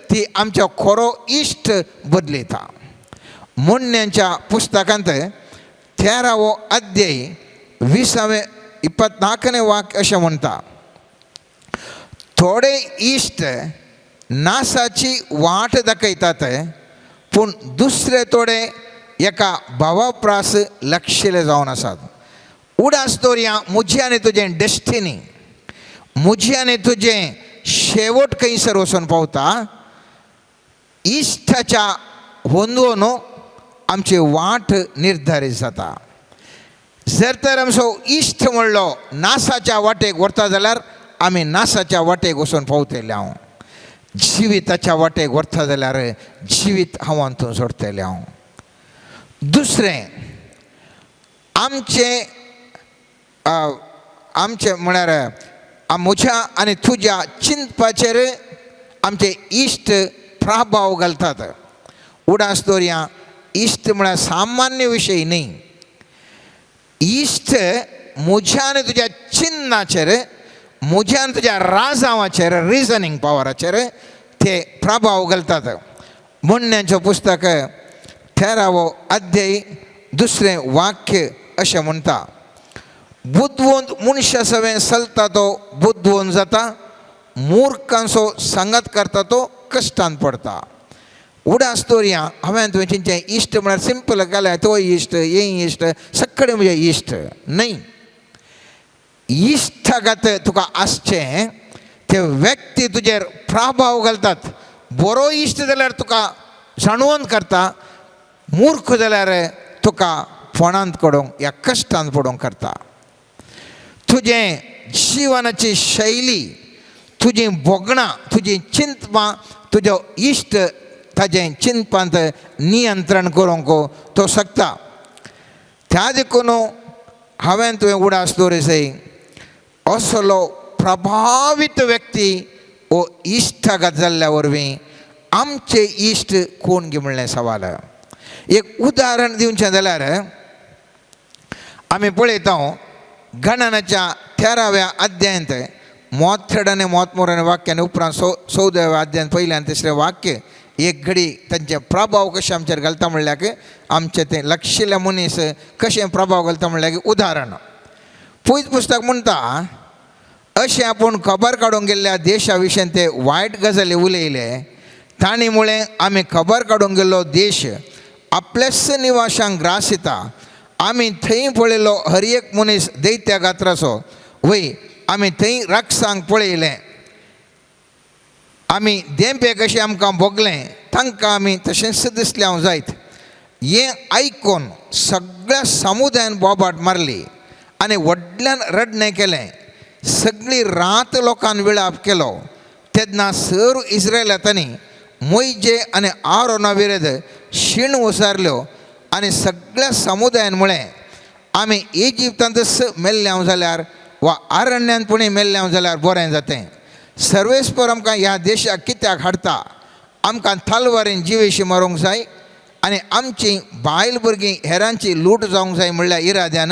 ती आमच्या खरो इश्ट बदलयता. मोडण्यांच्या पुस्तकांत 13वो अध्याय 24 वाक्य अशें म्हणटा, थोडे इश्ट नासाची वाट दाखयतात, पूण दुसरे थोडे एका भावाप्रास लक्षिले जावन आसात. उडास दवरया मुजी आनी तुजें डेस्टिनी, मुजी आनी तुजें शेवट खंयसर वचून पावता. इश्टाच्या होंदवून आमची वाट निर्धारीत जाता. जर तर आमचो इश्ट म्हणलो नासाच्या वाटेक व्हरता जाल्यार आमी नासाच्या वाटेक वचून पावतले. हांव जिविताच्या वाटेक व्हरता जाल्यार जिवीत हांव हातूंत सोडटलें. हांव दुसरें आमचे म्हळ्यार म्हज्या आनी तुज्या चिंतपाचेर आमचे इश्ट प्रभाव घालतात. उडास दवरया, इश्ट म्हळ्यार सामान्य विशय न्ही. इश्ट म्हज्या आनी तुज्या चिन्नाचेर, म्हज्या आनी तुज्या राजावाचेर, रिजनिंग पावराचेर ते प्रभाव घालतात. म्हणण्याचें पुस्तक 13वो अध्याय 2 वाक्य अशें म्हणटा, बुद्दवंत मनशा सवें चलता तो बुद्दवंत जाता, मुर्खांचो संगत करता तो कश्टान पडता. उडास दवरया, हांवें तुवें इश्ट म्हळ्यार सिंपल केलें, तो इश्ट, हे इश्ट, सगळे म्हजे इश्ट न्ही. इश्टागत तुका आसचें, ते व्यक्ती तुजेर प्रभाव घालतात. बरो इश्ट जाल्यार तुका जाणवून करता, मूर्ख जाल्यार तुका फोंडांत पडोवंक या कश्टांत पडोवंक करता. तुजें जिवनाची शैली, तुजीं बोगणां, तुजीं चिंतपां, तुजो इश्ट ताजें चिंतपांत नियंत्रण करूंक तो शकता. त्या देखून हांवें तुवें उडास दवरसय असलो प्रभावीत व्यक्ती वो इश्टागत जाल्ल्या वरवीं आमचे इश्ट कोण गे म्हणलें सवाल. एक उदाहरण दिवचें जाल्यार आमी पळयता गणनाच्या 13व्या अध्यायांत 33 आनी 33 वाक्यान उपरांत 14व्या अध्यायांत पयलें आनी 3रें वाक्य एक घडी तांचे प्रभाव कशे आमचेर घालता म्हणल्यार आमचे ते लक्षिल्ले मनीस कशें प्रभाव घालता म्हणल्यार उदाहरण. पयत पुस्तक म्हणटा, अशें आपूण खबर काडूंक गेल्ल्या देशा विशयी ते वायट गजाली उलयले, तांणी मुळे आमी खबर काडूंक गेल्लो देश आपल्याच निवाशांक ग्रासिता. आमी थंय पळयलो हर एक मनीस दैत्या गात्राचो, वय आमी थंय राक्षसांक पळयलें, आमी देंपे कशें आमकां भोगलें, तांकां आमी तशेंच दिसलें हांव जायत. हें आयकून सगळ्या समुदायान बोबाट मारली आनी व्हडल्यान रडणें केलें. सगळी रात लोकांन विळाप केलो. तेन्ना सर इस्रायलांनी मोइजे आनी आरोना विरुद्ध शीण उसारल्यो आनी सगळ्या समुदायान म्हळें, आमी इजिप्तांतच मेल्ल्या जाल्यार वा अरण्यांत पुणी मेल्ल्या जाल्यार बरें जातें. सर्वेस्पर आमकां ह्या देशाक कित्याक हाडटा? आमकां तलवारीन जिवेशी मारूंक जाय आनी आमची बायल भुरगीं हेरांची लूट जावंक जाय म्हणल्यार इराद्यान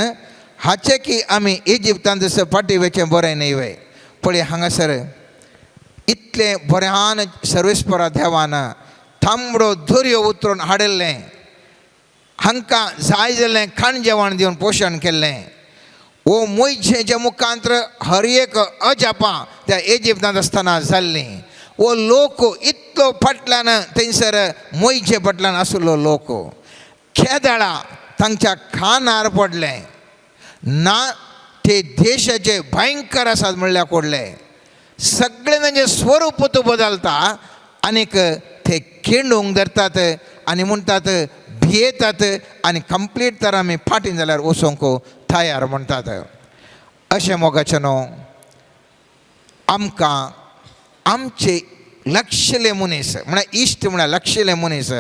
हाचे की आमी इजिप्तांतच फाटी वेचें बरें न्ही वय. पळय हांगासर इतलें बऱ्यान सर्वेस्परा देवान तांबडो दर्यो उतरून हाडिल्लें, हांकां जाय जाल्लें खाण जेवण दिवन पोशण केल्लें. वो मोइजेच्या मुखांतर हर एक अजापां त्या इजिप्तांत आसतना जाल्लीं. वो लोक इतलो फाटल्यान थंयसर मोइजे फाटल्यान आसलो लोक केदाळा तांच्या खानार पडले ना. ते देशाचे भयंकर आसात म्हणल्यार कोडले. सगळे तांचे स्वरूप बदलता आनीक ते खिंडूंक धरतात आनी म्हणटात भियेतात आनी कंप्लीट तर आमी फाटीं जाल्यार वचोंक तयार म्हणटात. अशें मोगाचें न्हू, आमकां आमचे लक्षिल्ले मनीस म्हळ्यार इश्ट म्हळ्यार लक्षिल्ले मनीस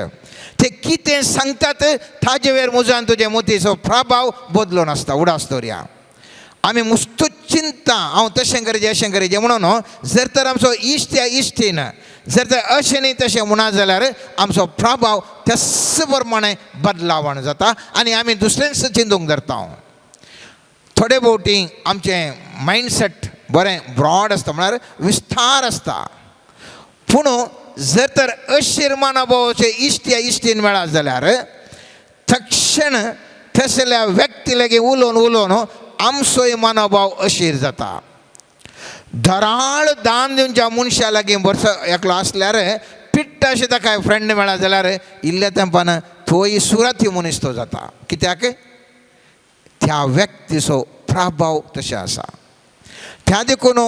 ते कितें सांगतात ताजे वेर मुजान तुजे मोतीचो प्रभाव बदलो नासता. उडास दवरया, आमी मुस्तूच चिंतता हांव तशें करीचें अशें करीचें म्हणून. जर तर आमचो इश्ट या इश्टीन जर तर अशें न्ही तशें म्हणा जाल्यार आमचो प्रभाव त्याच प्रमाणे बदलावण जाता आनी आमी दुसऱ्यांच चिंतूंक धरता. थोडे फावटी आमचें मायंडसेट बरें ब्रॉड आसता म्हळ्यार विस्तार आसता, पूण जर तर अशीर्मानाभावाचे इश्ट या इश्टीन मेळत जाल्यार तक्षण तसल्या व्यक्ती लगे उलोवन आमचोय मनोभाव अशीर जाता. धराळ दान दिवच्या मनशा लागीं वर्स एकलो आसल्यार पिट्ट अशें ताका फ्रेंड मेळ्ळा जाल्यार इल्ल्या तेंपान थंय सुराती मनीस तो जाता. कित्याक त्या व्यक्तीचो प्रभाव तशें आसा. त्या देखून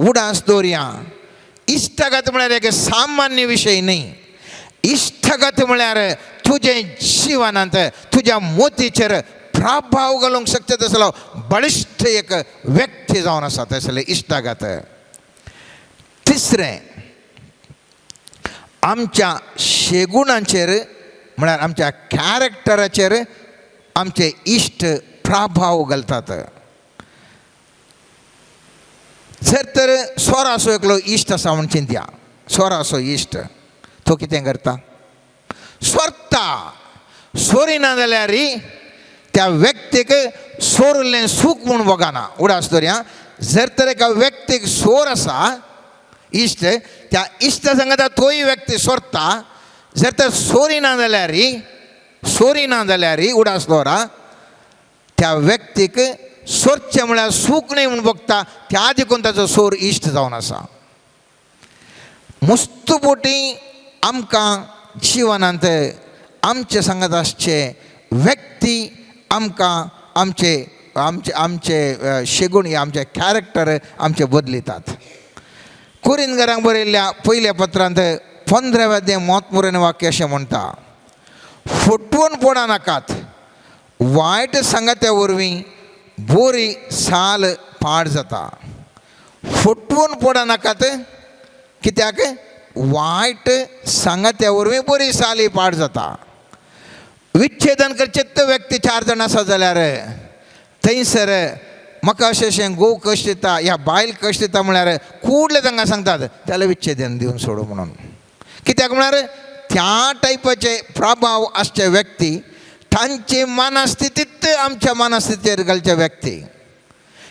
उडास दवरया. इश्टगत म्हळ्यार एक सामान्य विशय न्ही. इश्टगत म्हळ्यार तुजे जिवनांत तुज्या मोतीचेर प्रभाव घालूंक शकता तसलो बळिश्ठ एक व्यक्ती जावन आसा तसले इश्टागत. तिसरें, आमच्या शेगुणांचेर म्हळ्यार आमच्या कॅरेक्टराचेर आमचे इश्ट प्रभाव घालतात. जर तर सोरासो एकलो इश्ट आसा म्हण चिंतया. सोरासो इश्ट तो कितें करता? सोरता. सोरिना जाल्यार त्या व्यक्तीक सोरलें सूख म्हूण बघना. उडास दवरया. जर तर एका व्यक्तीक सोर आसा इश्ट, त्या इश्टा सांगता तोय व्यक्ती सोरता. जर तर सोरिना जाल्यार उडास दवरा, त्या व्यक्तीक सोरचें म्हळ्यार सूख न्ही म्हूण बघता. त्या देखून ताचो सोर इश्ट जावन आसा. मुस्तुपोटी आमकां जिवनांत आमचे सांगत आसचे व्यक्ती आमकां आमचे शेगूण आमचे कॅरेक्टर आमचे बदलितात. कुरिंदकारांक बरयल्ल्या पयल्या पत्रांत 15वें अध्याय मोतमुरेन वाक्य अशें म्हणटा, फटवून पडा नाकात. वायट सांगात्या वरवीं बरी साल पाड जाता. फटवून पडा नाकात. कित्याक? वायट सांगात्या वरवीं बरी साल ही पाड जाता. विच्छेदन करचे तो व्यक्ती 4 जाण आसा जाल्यार थंयसर म्हाका अशें घोव कश्ट दिता, ह्या बायल कश्ट दिता म्हळ्यार कुडले तांकां सांगतात त्याला विच्छेदन दिवन सोडू म्हणून. कित्याक म्हळ्यार त्या टायपाचे प्रभाव आसचे व्यक्ती तांची मनस्थितीत आमच्या मनस्थितीचेर घालचे व्यक्ती.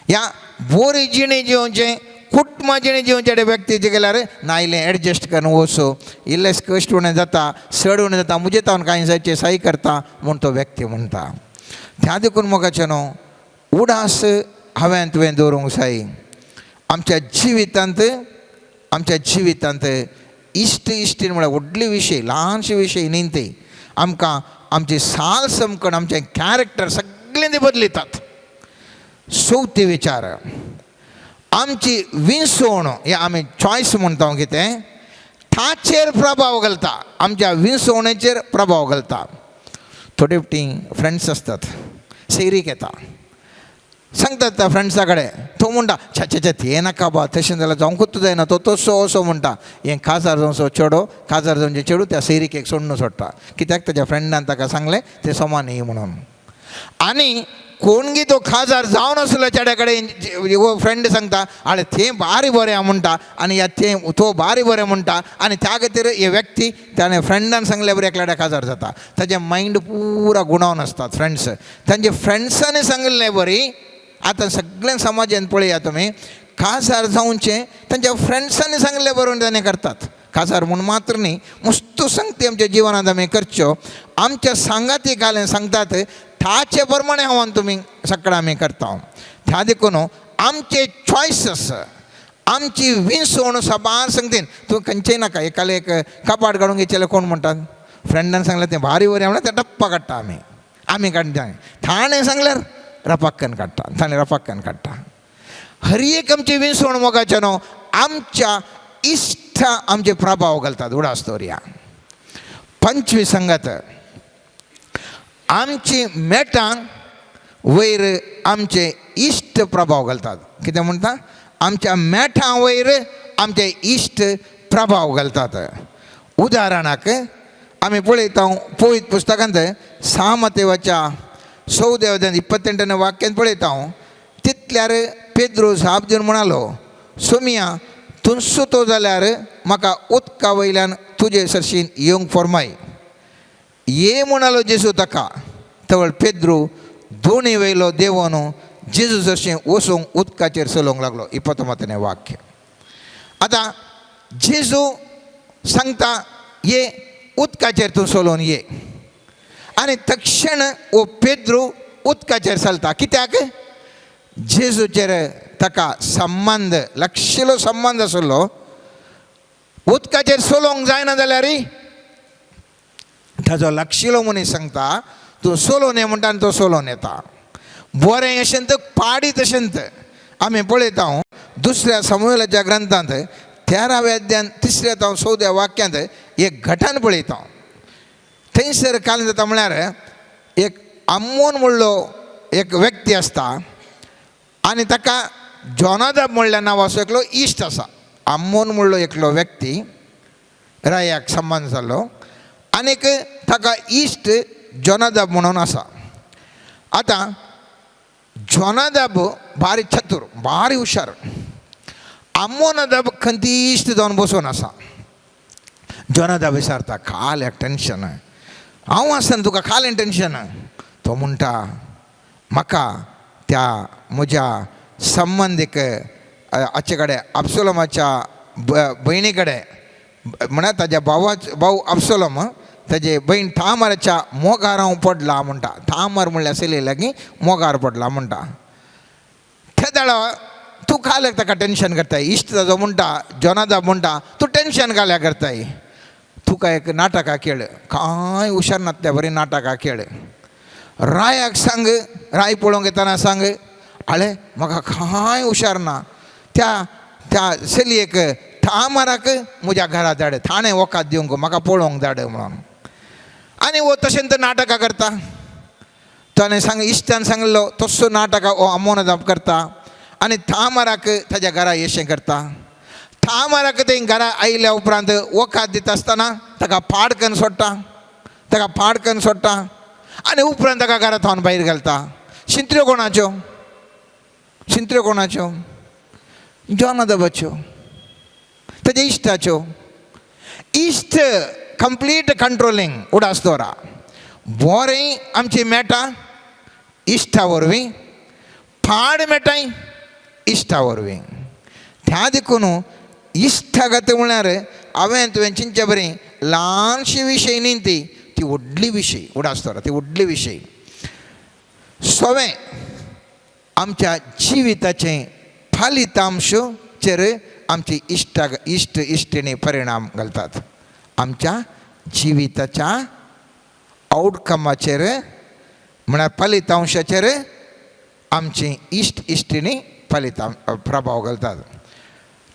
ह्या बरी जिणी जिवोवचें कुटुंब जिणी जिवोवचे व्यक्तीचे गेल्यार नायलें एडजस्ट करून वचो. इल्लेच कश्ट उणें जाता, सड उणें जाता, मुजे तावन कांय जायचे सही करता म्हूण तो व्यक्ती म्हणटा. त्या देखून मोगाचें न्हू उडास हांवें तुवें दवरूंक जाय. आमच्या जिवितांत इश्टीण म्हळ्यार व्हडले विशय, ल्हानशे विशय न्ही ते. आमकां आमची साल समकण आमचें कॅरेक्टर सगळें ते बदलितात. चवथी विचार, आमची विंसवण हे आमी चॉयस म्हणटा कितें ताचेर प्रभाव घालता. आमच्या विंसवणेचेर प्रभाव घालता. थोडे फावटी फ्रेंड्स आसतात, सैरीक येता, सांगतात त्या फ्रेंड्सा कडेन. तो म्हणटा छे ते नाका बा, तशें जाल्यार जावंकूच जायना, तो तसो असो म्हणटा. हें काजार जावचो चेडो, काजार जावचें चेडू त्या सैरीकेक सोडून सोडटा. कित्याक ताच्या फ्रेंडान ताका सांगलें ते समान न्ही म्हणून. आनी कोणगी तो खाजार जावन आसलो चेड्या कडेन फ्रेंड सांगता आरे तें बारी बरें म्हणटा आनी तें तो बारी बरें म्हणटा आनी त्या खातीर हे व्यक्ती ताणें फ्रेंडान सांगले बरें एकल्याड्या खाजार जाता. ताजें मायंड पुरा गुणावन आसतात फ्रेंड्स. तांचे फ्रेंड्सांनी सांगलें बरी. आतां सगळ्या समाजान पळया तुमी, काजार जावचें तांच्या फ्रेंड्सांनी सांगलें बरोवन ताणें करतात. काजार म्हूण मात्र न्ही, मस्त संगती आमच्या जिवनांत आमी करच्यो. आमच्या सांगाती घालें सांगतात ताचे प्रमाणे हांव तुमी सकाळ आमी करता. त्या देखून आमचे चॉयसीस, आमची विंसवण सबार सांगतीन तूं खंयचेय नाका. एकाले एक कपाट काडूंक घेतलें कोण म्हणटात, फ्रेंडान सांगलें तें भारी बरें म्हणल्यार तें टप्पा काडटा आमी काडटा. ताणें सांगल्यार रपाक्कन काडटा, ताणें रपाक्कन काडटा. हर एक आमची विंसवण मोगाचें न्हू, आमच्या इश्ट आमचे प्रभाव घालतात. उडास दवरया. 25 संगत, आमची मेटां वयर आमचे इश्ट प्रभाव घालतात. कितें म्हणटा? आमच्या मेठां वयर आमचे इश्ट प्रभाव घालतात. उदाहरणाक आमी पळयता पळयत पुस्तकांत सामतेवाच्या 14 28 वाक्यांत पळयता तितल्यार पेद्रो जाप दिवन म्हणालो, सोमिया तूं सुतो जाल्यार म्हाका उदका वयल्यान तुजे सरशीन येवंक फॉर्माय. ये म्हणालो जेजू ताका. तवळ पेद्रू दोणी वयलो देवोन जेजू सरशीं वचूंक उदकाचेर चलोवंक लागलो. 29 वाक्य. आतां जेजू सांगता ये उदकाचेर तूं चलोवन ये. आनी तक्षण ओ पेद्रू उदकाचेर चलता कित्याक जेजूचेर ताका संबंध लागशिल्लो संबंध आशिल्लो उदकाचेर चलोवंक जायना जाल्यार ताजो लागशिल्लो मनीस सांगता तूं चलोवन ये म्हणटा आनी तो चलोवन येता बरें अशेंत पाडी तशेंत आमी पळयता दुसऱ्या समूएलाच्या ग्रंथांत 13व्या अध्यायान 3 ते 14 वाक्यांत एक घटन पळयता थंयसर काल जाता म्हळ्यार एक आम्मोन म्हणलो एक व्यक्ती आसता आनी ताका जोनादाब म्हणल्या नांवाचो एकलो इश्ट आसा आम्मोन म्हणलो एकलो व्यक्ती रायाक संबंद जाल्लो आनीक ताका इश्ट जोनादाब म्हणून आसा आतां जोनादाब भारी चतूर भारी हुशार आम्मोनादाब खंती इश्ट जावन बसून आसा जोनादाब विचारता खाल्याक टेन्शन हांव आसतना तुका खालें टेन्शन तो म्हणटा म्हाका त्या म्हज्या संबंदीक हाचे कडेन अब्सोलोमाच्या भयणी कडेन म्हळ्यार ताज्या भाऊ अब्सोलोम ताजे बहीण थामाराच्या मोगार हांव पडला म्हणटा थामार म्हणल्यार चलये लागीं मोगार पडला म्हणटा त्या दाडा तूं खाल्याक ताका टेन्शन करताय इश्ट ताजो म्हणटा जोनादाब म्हणटा तूं टेन्शन घाल्याक करताय तुका एक नाटकां खेळ कांय हुशार नासल्या बरी नाटकां खेळ रायाक सांग राय पळोवंक येताना सांग आळे म्हाका कांय हुशार ना त्या चलयेक थामाराक म्हज्या घरा धाड थाणे वकात दिवंक म्हाका पळोवंक धाड म्हणून आनी वो तशेंच नाटकां करता ताणें इश्टान सांगलो तसो नाटकां हो आम्मोनादाब करता आनी थामाराक ताज्या घरा येशें करता थामाराक थंय घरा आयल्या उपरांत वकात दिता आसतना ताका पाडकन सोडटा आनी उपरांत ताका घरांत थावन भायर घालता शिंत्र्यो कोणाच्यो जोनादाबाच्यो ताज्या इश्टाच्यो इश्ट कंप्लीट कंट्रोलिंग उडास दवरा बरें आमची मेळटा इश्टा वरवीं पाड मेळटाय इश्टा वरवीं त्या देखून इश्टागत म्हळ्यार हांवें तुवें चिंतचे बरें ल्हानशी विशय न्ही ती व्हडली विशय उडास दवरा ती व्हडली विशय सोवें आमच्या जिविताचें फलितांशचेर आमची इश्टिणी परिणाम घालतात आमच्या जिविताच्या आउटकमाचेर म्हळ्यार फलितांशाचेर आमची इश्टिणी प्रभाव घालतात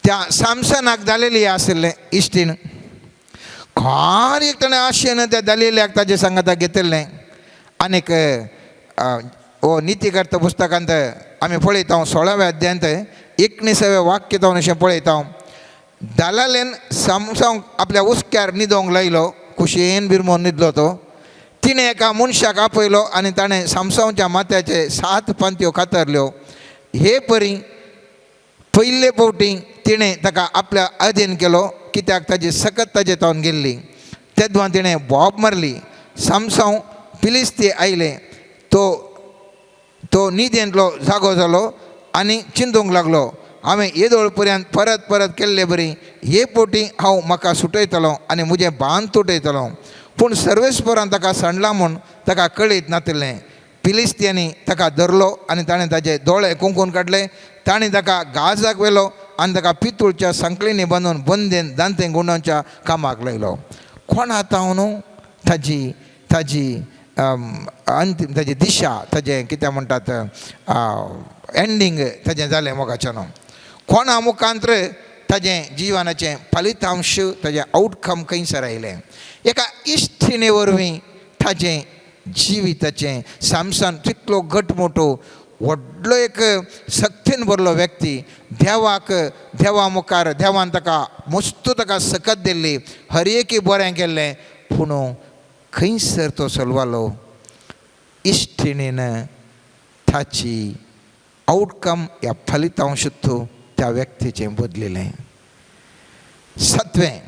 त्या सामसनाक जालेली आशिल्लें इश्टीन खर एक ताणें आशेन त्या दलिल्याक ताजे सांगाताक घेतिल्लें आनीक हो नितीकर्ता पुस्तकांत आमी पळयता 16व्या अध्यायांत 19वें वाक्य जावन अशें पळयता दलालेन सामसांक आपल्या उस्क्यार न्हिदोंक लायलो कुशेन बिरमोन न्हिदलो तो तिणें एका मनशाक आपयलो आनी ताणें सामसांच्या माथ्याचे 7 पांत्यो कातरल्यो हे परी पयले फावटी तिणें ताका आपल्या अधीन केलो कित्याक ताजी सकत ताजे तावन गेल्ली तेदवां तिणें बोब मारली सामसांव फिलिस्ती आयले तो न्हिदेंतलो जागो जालो आनी चिंतूंक लागलो हांवें येदोळ पर्यंत परत केल्ले बरी हे फावटी हांव म्हाका सुटयतलो आनी म्हजें बांद तुटयतलो पूण सर्वेस्परान ताका सांडला म्हूण ताका कळीत नातिल्लें फिलिस्त्यांनी ताका धरलो आनी ताणें ताजे दोळे कुंकून काडले ताणें ताका गाजाक व्हेलो आनी ताका पितूळच्या संकळींनी बांदून बंदेन दांते गुंडोवच्या कामाक लायलो कोण आतां न्हू ताजी अंतीम ताजी दिशा ताजें कितें म्हणटात एंडींग ताजें जालें मोगाचें न्हू कोणा मुखांत्र ताजें जिवनाचें फलितांश ताजें आउटकम खंयसर आयलें एका इश्टिणे वरवीं ताजें जिविताचें सामसन तितलो घटमोटो व्हडलो एक सक्तीन भरलो व्यक्ती देवा मुखार देवान ताका मस्त ताका सकत दिल्ली हर एकी बरें केल्लें पूण खंयसर तो चलवालो इश्टिणीन ताची आउटकम ह्या फलितांशूच त्या व्यक्तीचें बदलिल्लें 7वें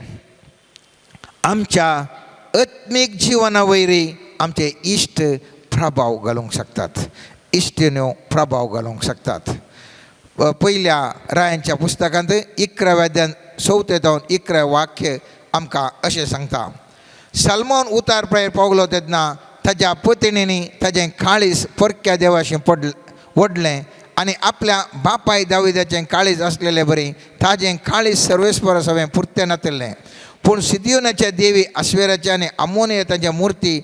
आमच्या आत्मीक जिवना वयरी आमचे इश्ट प्रभाव घालूंक शकतात इश्टिण्यो प्रभाव घालूंक शकतात पयल्या रायांच्या पुस्तकांत 11व्या अध्यायान 4 ते 11 वाक्य आमकां अशें सांगता सलमोन उतार प्रायर पावलो तेन्ना ताच्या पत्नीनी ताचें काळीज परक्या देवाशी ओडलें आनी आपल्या बापाय दाविदाचें काळीज आसलेलें बरें ताजें काळीज सर्वेस्पर सगळें पुर्तें नातिल्लें. पूण सिदियोनाच्या देवी आश्वेराच्या आनी आमोनियताच्या मुर्ती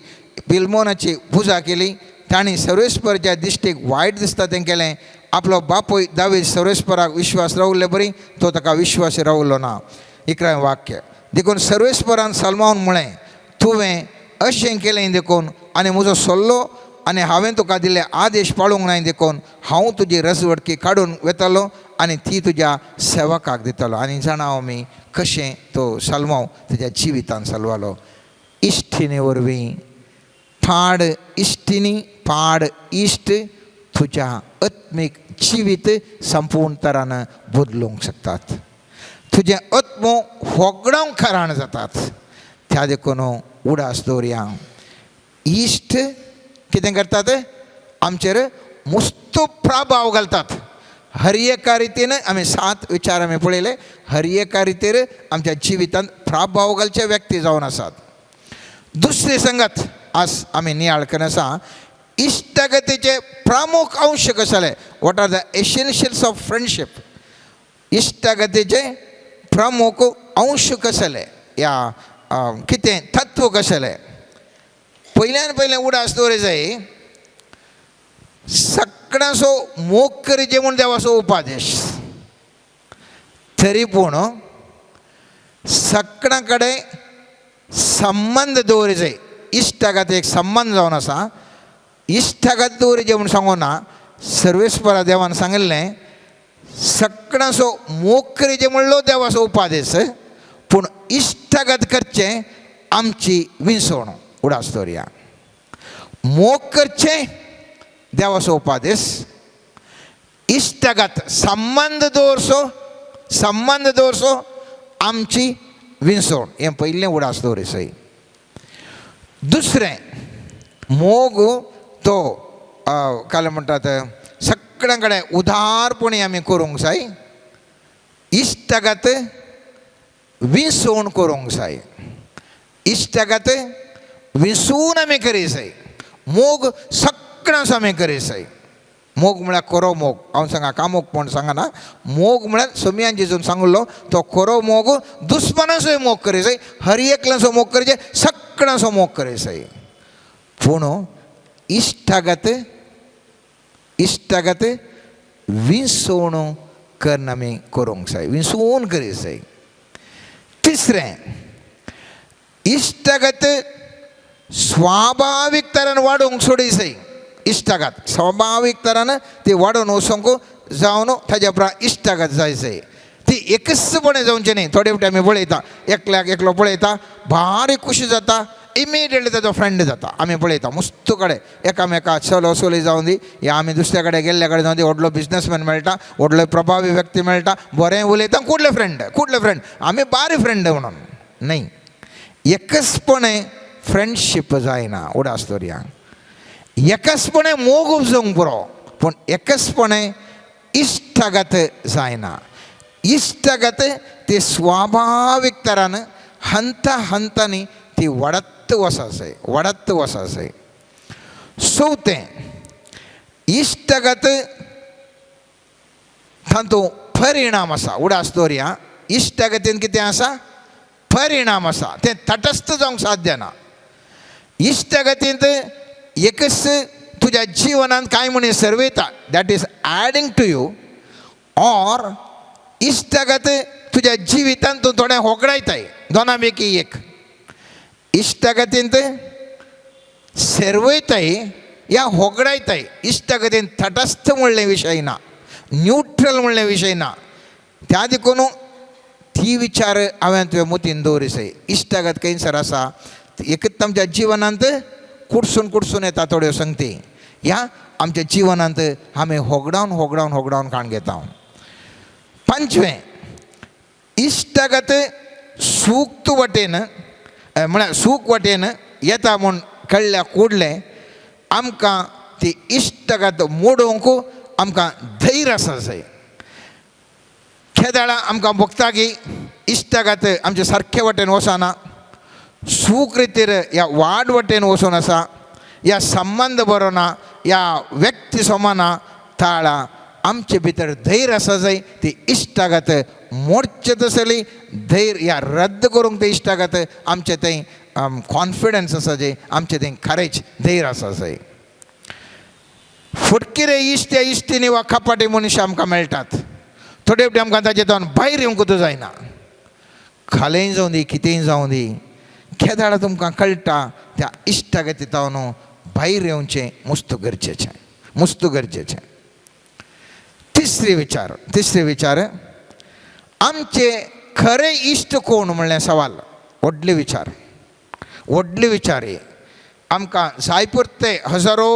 बिल्मोनाची पुजा केली. तांणी सर्वेस्पराच्या दिश्टीक वायट दिसता तें केलें. आपलो बापूय दावीद सर्वेस्पराक विश्वास रावल्ले बरी, तो ताका विश्वास रावलो ना. 11वें वाक्य. देखून सर्वेस्परान सलमावन म्हळें, तुवें अशें केलें देखून आनी म्हजो सल्लो आनी हांवें तुका दिल्ले आदेश पाळूंक नाय देखून हांव तुजी रजवडकी काडून वेतलो आनी ती तुज्या सेवकाक दितलो. आनी जाणा आमी कशें तो सलमाव तुज्या जिवितान सलवालो. इश्टिणी वरवीं पाड इश्टिणी पाड इश्ट तुज्या आत्मीक जिवीत संपूर्ण तरान बदलूंक शकतात. तुजें आत्मो होगडावंक कारण जातात. त्या देखून उडास दवरया. इश्ट कितें करतात? आमचेर मस्तो प्रभाव घालतात. हर एका रितीन आमी 7 विचार आमी पळयले. हर एका रितीर आमच्या जिवितांत प्रभाव घालचे व्यक्ती जावन आसात. दुसरी संगत आज आमी नियाळ करन आसा. इश्टगतीचे प्रमुख अंश कसले? What are the essentials of friendship? इश्टगतीचे प्रमुख अंश कसले? या कितें तत्व कसले? पयल्यान पयलें उडास दवरूंक जाय. सगळ्यांचो मोग करीचे म्हूण देवाचो उपादेश. तरी पूण सगळ्यां कडेन संबंध दवरूंक जाय. इश्टगत एक संबंध जावन आसा. इश्टगत दवरीचे म्हूण सांगूना. सर्वेस्परा देवान सांगिल्लें सगळ्यांचो मोग करीचे म्हणलो देवाचो उपादेश, पूण इश्टगत करचें आमची विंसवण. उडास दवरया. मोग करचें देवाचो उपादेश, इश्टगत संबंध दवरचो आमची विंसवण. हें पयलें उडास दवरूंक जाय. दुसरें मोग तो काय म्हणटात सगळ्यां कडेन उदारपणी आमी करूंक जाय. इश्टगत विंसवण करूंक जाय. इश्टगत विंसून आमी करीत जाय. मोग सगळ्यांचो आमी करीत जाय. मोग म्हळ्यार खरो मोग. हांव सांगा कामोग म्हूण सांगना. मोग म्हळ्यार सोमयान जेजून सांगलो तो खरो मोग. दुस्मनाचोय मोग करीत जाय. हर एकल्याचो मोग करचें, सगळ्यांचो मोग करीत जाय. पूण इश्टगत विंसवण करून आमी करूंक जाय. विंसवून करीत जाय. तिसरें इश्टगत स्वाभावीक तरान वाडोवंक सोडूंक जाय. इश्टगत स्वाभावीक तरान ती वाडोवन वचोंक जावन ताज्या उपरांत इश्टगत जाय. ती एकचपणे जावचें न्ही. थोडे फावटी आमी पळयता एकल्याक एकलो पळयता भारी खुशी जाता, इमिडियटली ताजो फ्रेंड जाता. आमी पळयता मस्त कडेन एकामेका चलो चली जावन दी या आमी दुसऱ्या कडेन गेल्ल्या कडेन जावन दी व्हडलो बिजनसमॅन मेळटा, व्हडलो प्रभावी व्यक्ती मेळटा, बरें उलयता, कुठले फ्रेंड आमी बारी फ्रेंड म्हणून न्ही. एकचपणे फ्रेंडशीप जायना. उडास दवरया. एकचपणे मोग उपजोवंक पुरो, पूण एकचपणे इश्टगत जायना. इश्टगत ती स्वाभावीक तरान हंतांनी ती वाडत वचा जाय. चवथें इश्टगत तातूंत परिणाम आसा. उडास दवरया. इश्टगतीन कितें आसा? परिणाम आसा. तें तटस्थ जावंक साध्य ना. इश्टगतींत एकच तुज्या जिवनांत कांय म्हूण सर्वयता, that is adding to you, or इश्टगत तुज्या जिवितांत तूं थोडें होगडायताय. दोना पैकी एक. इश्टगतींत सेरवयताय या होगडायताय. इश्टगतीन तटस्थ म्हणले विशय ना, न्यूट्रल म्हणले विशय ना. त्या देखून ती विचार हांवें तुवें मतीन दवरूंक जाय. इश्टगत खंयसर आसा एकच आमच्या जिवनांत कुडसून येता थोड्यो संगती. ह्या आमच्या जिवनांत आमी होगडावन काण घेता. 5वें इश्टगत सूक्त वटेन म्हळ्यार सूख वटेन येता म्हूण कळ्ळ्या कुडलें आमकां ती इश्टगत मोडोवंक आमकां धैर्य आसा जाय. खेदाळा आमकां भोगता की इश्टगत आमचे सारके वटेन वचना, सूख रितीर ह्या वाड वटेन वचून आसा. या संबंध बरो ना या व्यक्ती समाना ताळा आमचे भितर धैर्य आसा जाय ती इश्टागत मोडचे तसली धैर्य या रद्द करूंक ते इश्टागत आमचे थंय कॉन्फिडन्स आसा जे आमचे थंय खरेंच धैर्य आसा जाय. फुटकिरे इश्ट त्या इश्टीनी वा खपाटी मनुश्य आमकां मेळटात. थोडे फावटी आमकां ताचे तावन भायर येवंकूच जायना. खालेंय जावं दी कितेंय जावं दी केदाळ तुमकां कळटा त्या इश्टागती तावन भायर येवचें मस्त गरजेचें. तिसरे विचार आमचे खरे इश्ट कोण म्हणल्यार सवाल. व्हडले विचार हे आमकां जाय पुरते हजारो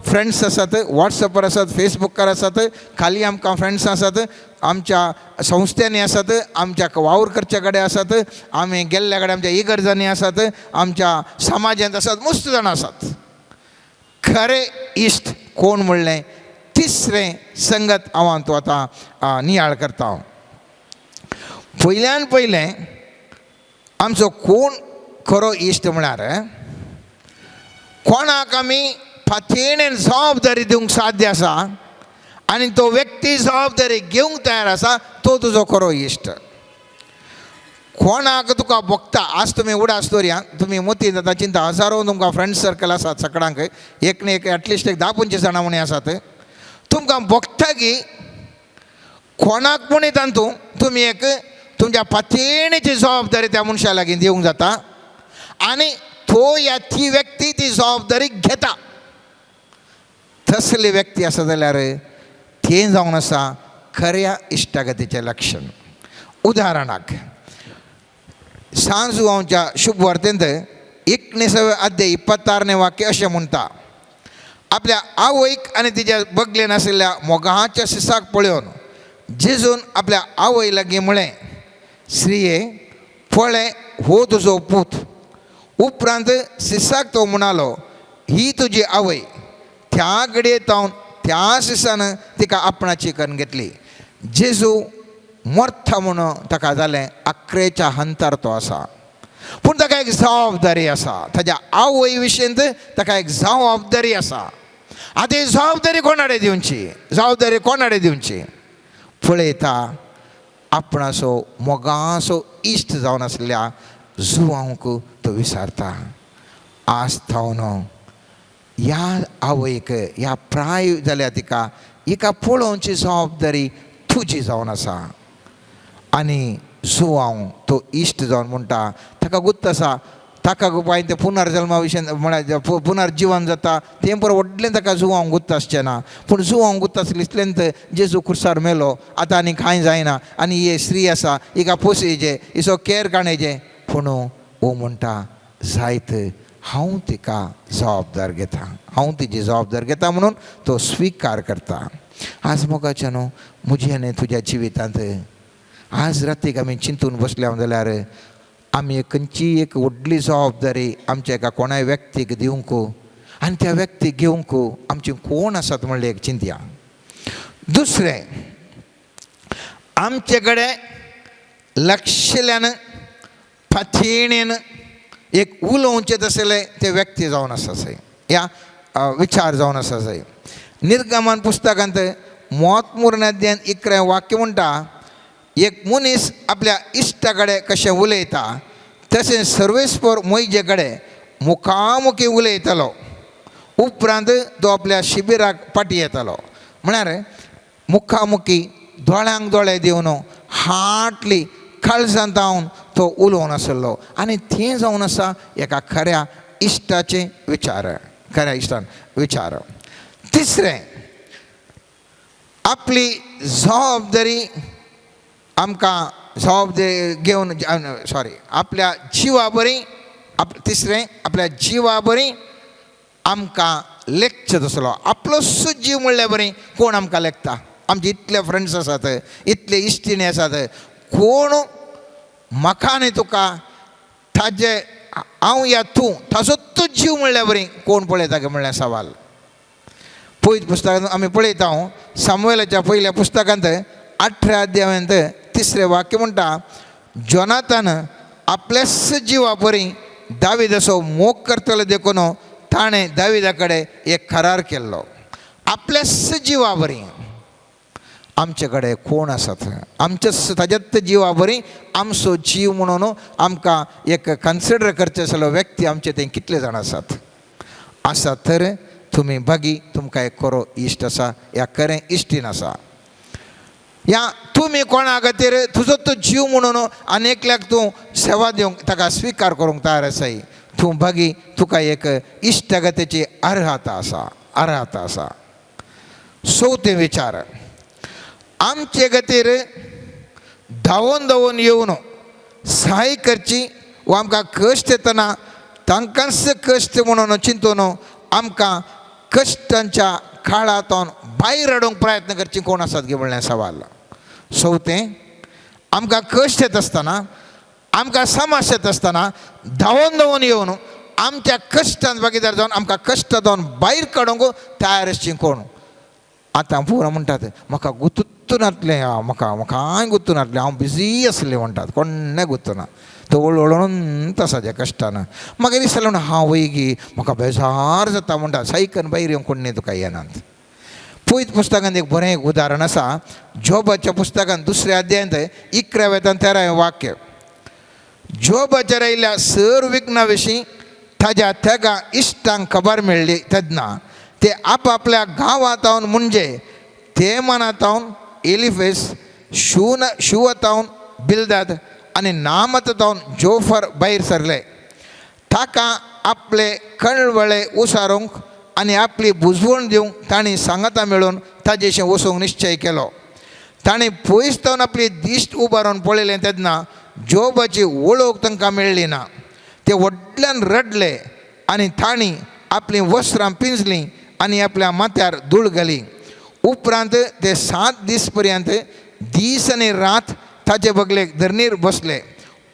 फ्रेंड्स आसात, वॉट्सॅपार आसात, फेसबुकार आसात, खाली आमकां फ्रेंड्स आसात, आमच्या संस्थेनी आसात, आमच्या वावर करच्या कडेन आसात, आमी गेल्ल्या कडेन आमच्या इगर्जांनी आसात, आमच्या समाजांत आसात, मस्त जाणां आसात. खरे इश्ट कोण म्हणलें तिसरें संगत हांव तूं आतां नियाळ करता. पयल्यान पयलें आमचो कोण खरो इश्ट म्हळ्यार कोणाक आमी फातेणेन जबाबदारी दिवंक साध्य आसा आनी तो व्यक्ती जबाबदारी घेवंक तयार आसा तो तुजो खरो इश्ट. कोणाक तुका भोगता आज तुमी उडास दवरया, तुमी मोती जाता चिंता हजारो तुमकां फ्रेंड सर्कल आसात सगळ्यांक एक न्ही एक एटलिस्ट 10-25 जाणां म्हणी आसात. तुमकां भोगता की कोणाक म्हणी तांतू तुमी एक तुमच्या फातेणेची जबाबदारी त्या मनशा लागीं दिवंक जाता आनी तो या ती व्यक्ती ती जबाबदारी घेता. तसली व्यक्ती आसा जाल्यार तें जावन आसा खऱ्या इश्टागतीचें लक्षण. उदाहरणाक सांजू हांवच्या शुभ वार्तेंत 19 अध्याय 26 वाक्य अशें म्हणटा. आपल्या आवयक आनी तिच्या बगलेन आशिल्ल्या मोगाच्या सिसाक पळोवन जेजून आपल्या आवय लागीं म्हळें, स्त्रिये पळय हो तुजो पूत. उपरांत सिसाक तो म्हणालो, ही तुजी आवय. त्या घडये तावन त्या सिसान तिका आपणाची करून घेतली. जेजू मोर्था म्हणून ताका जालें 11च्या हंतार तो आसा, पूण ताका एक जबाबदारी आसा. ताच्या आवय विशींत ताका एक जबाबदारी आसा. आतां ही जबाबदारी कोणाडे दिवची पळयता आपणाचो मोगाचो इश्ट जावन आसलेल्या जुवांक तो विचारता. आज थावन ह्या आवयक ह्या प्राय जाल्या तिका हिका पळोवची जबाबदारी तुजी जावन आसा. आनी जुवांव तो इश्ट जावन म्हणटा ताका गुत्त आसा ताका बाय ते पुनर्जल्मा विशयी म्हळ्यार पुनर्जीवन जाता तें बरें व्हडलें ताका जुवांव गुत्त आसचें ना. पूण जुवांव गुत्त आसलें इतलेंत जेजू कुर्सार मेलो आतां आनी कांय जायना आनी ही स्त्री आसा हिका पोसयेचें हिचो कॅर काणयचें. पूण वो म्हणटा जायत हांव तिका जबाबदार घेता, हांव तिची जबाबदार घेता म्हणून तो स्विकार करता. आज मोगाच्या न्हू म्हजी आनी तुज्या जिवितांत आज रातीक आमी चिंतून बसल्या जाल्यार आमी खंयची एक व्हडली जबाबदारी आमच्या एका कोणाय व्यक्तीक दिवंक आनी त्या व्यक्तीक घेवंक आमची कोण आसात म्हणलें एक चिंतया. दुसरें आमचे कडेन लक्षल्यान फातेणेन एक उलोवचें तसलें ते व्यक्ती जावन आसा जाय, या विचार जावन आसा जाय. निर्गमन पुस्तकांत 33 अध्यायान 11 वाक्य म्हणटा, एक मनीस आपल्या इश्टा कडेन कशें उलयता तशें सर्वेस्पर मोइजे कडेन मुखामुखी उलयतालो. उपरांत तो आपल्या शिबिराक फाटी येतालो. म्हळ्यार मुखामुखी दोळ्यांक दोळे दिवन हाटली काळजांत जावन तो उलोवन आसलो. आनी तें जावन आसा एका खऱ्या इश्टाचें विचार, खऱ्या इश्टान विचार. तिसरें आपली जबाबदारी आमकां जबाबदारी घेवन आपल्या जिवा बरी तिसरें आपल्या जिवा बरी आमकां लेखचें तसलो. आपलोच जीव म्हणल्यार बरी कोण आमकां लेखता. आमचे इतले फ्रेंड्स आसात, इतले इश्टिणी आसात, कोण म्हाका न्ही तुका ताजे हांव या तूं ताजोच जीव म्हणल्यार बरी कोण पळयता गे म्हणल्यार सवाल. पयत पुस्तकांत आमी पळयता सामुएलाच्या पयल्या पुस्तकांत 18 अध्यायांत 3 वाक्य म्हणटा, जोनातान आपल्याच जिवा बरी दावीद असो मोग करतलो देखून ताणें दाविदा कडेन एक करार केल्लो, आपल्याच जिवा बरी आमचे कडेन कोण आसात, आमच्याच ताज्याच जिवा बरी आमचो जीव म्हणून आमकां एक कन्सिडर करचे आसलो व्यक्ती आमचे थंय कितले जाण आसात तर तुमी बागी तुमकां एक खरो इश्ट आसा या खरें इश्टीण आसा, या तुमी कोणा खातीर तुजो तो जीव म्हणून आनेकल्याक तूं सेवा दिवंक ताका स्विकार करूंक तयार आसाय, तूं बागी तुका एक इश्टगतेची अर्हता आसा. चवथे विचार, आमचे खातीर धांवून येवन सहाय करची वा आमकां कश्ट येतना तांकांच कश्ट म्हणून चिंतून आमकां कश्टांच्या काळांतून भायर हाडूंक प्रयत्न करची कोण आसात गे म्हणलें सवाल. चवथें, आमकां कश्ट येत आसतना आमकां समस्या येत आसतना धांवून येवन आमच्या कश्टांत भागीदार जावन आमकां कश्टांतून भायर काडूंक तयार आसची कोण. आतां पुरो म्हणटात म्हाका गुंतून नासलें, म्हाका कांय गुंतून नासलें, हांव बिजी आसलें म्हणटात, कोण्णें गुंतना तो हळूहळून तसाच्या कश्टान म्हाका दिसलें म्हणून हांव वयगी म्हाका बेजार जाता म्हणटात, सायकन भायर येवंक कोण्णें तुका येनात. पयत पुस्तकांत एक बरें उदाहरण आसा, जोबाच्या पुस्तकांत 2ऱ्या अध्यायांत 11वें ते 13वें वाक्य. जोबाचेर आयिल्ल्या सर विघ्ना विशीं ताज्या तेगा इश्टांक खबर मेळ्ळी तेन्ना ते आपल्या गांवांतावन म्हणजे तेमानातावन एलिफेस, शुवतावन बिल्दाद आनी नामतावन जोफर भायर सरले. ताका आपले कळवळे उसारूंक आनी आपली बुजवण दिवंक तांणी सांगाता मेळून ताजेशें वचूंक निश्चय केलो. ताणें पयस तावन आपली दिश्ट उबारून पळयलें तेन्ना जोबाची वळख तांकां मेळ्ळी ना. ते व्हडल्यान रडले आनी तांणी आपलीं वस्त्रां पिंजलीं आनी आपल्या माथ्यार धूळ घाली. उपरांत ते 7 दीस पर्यंत दीस आनी रात ताचे बगलेक धरणीर बसले,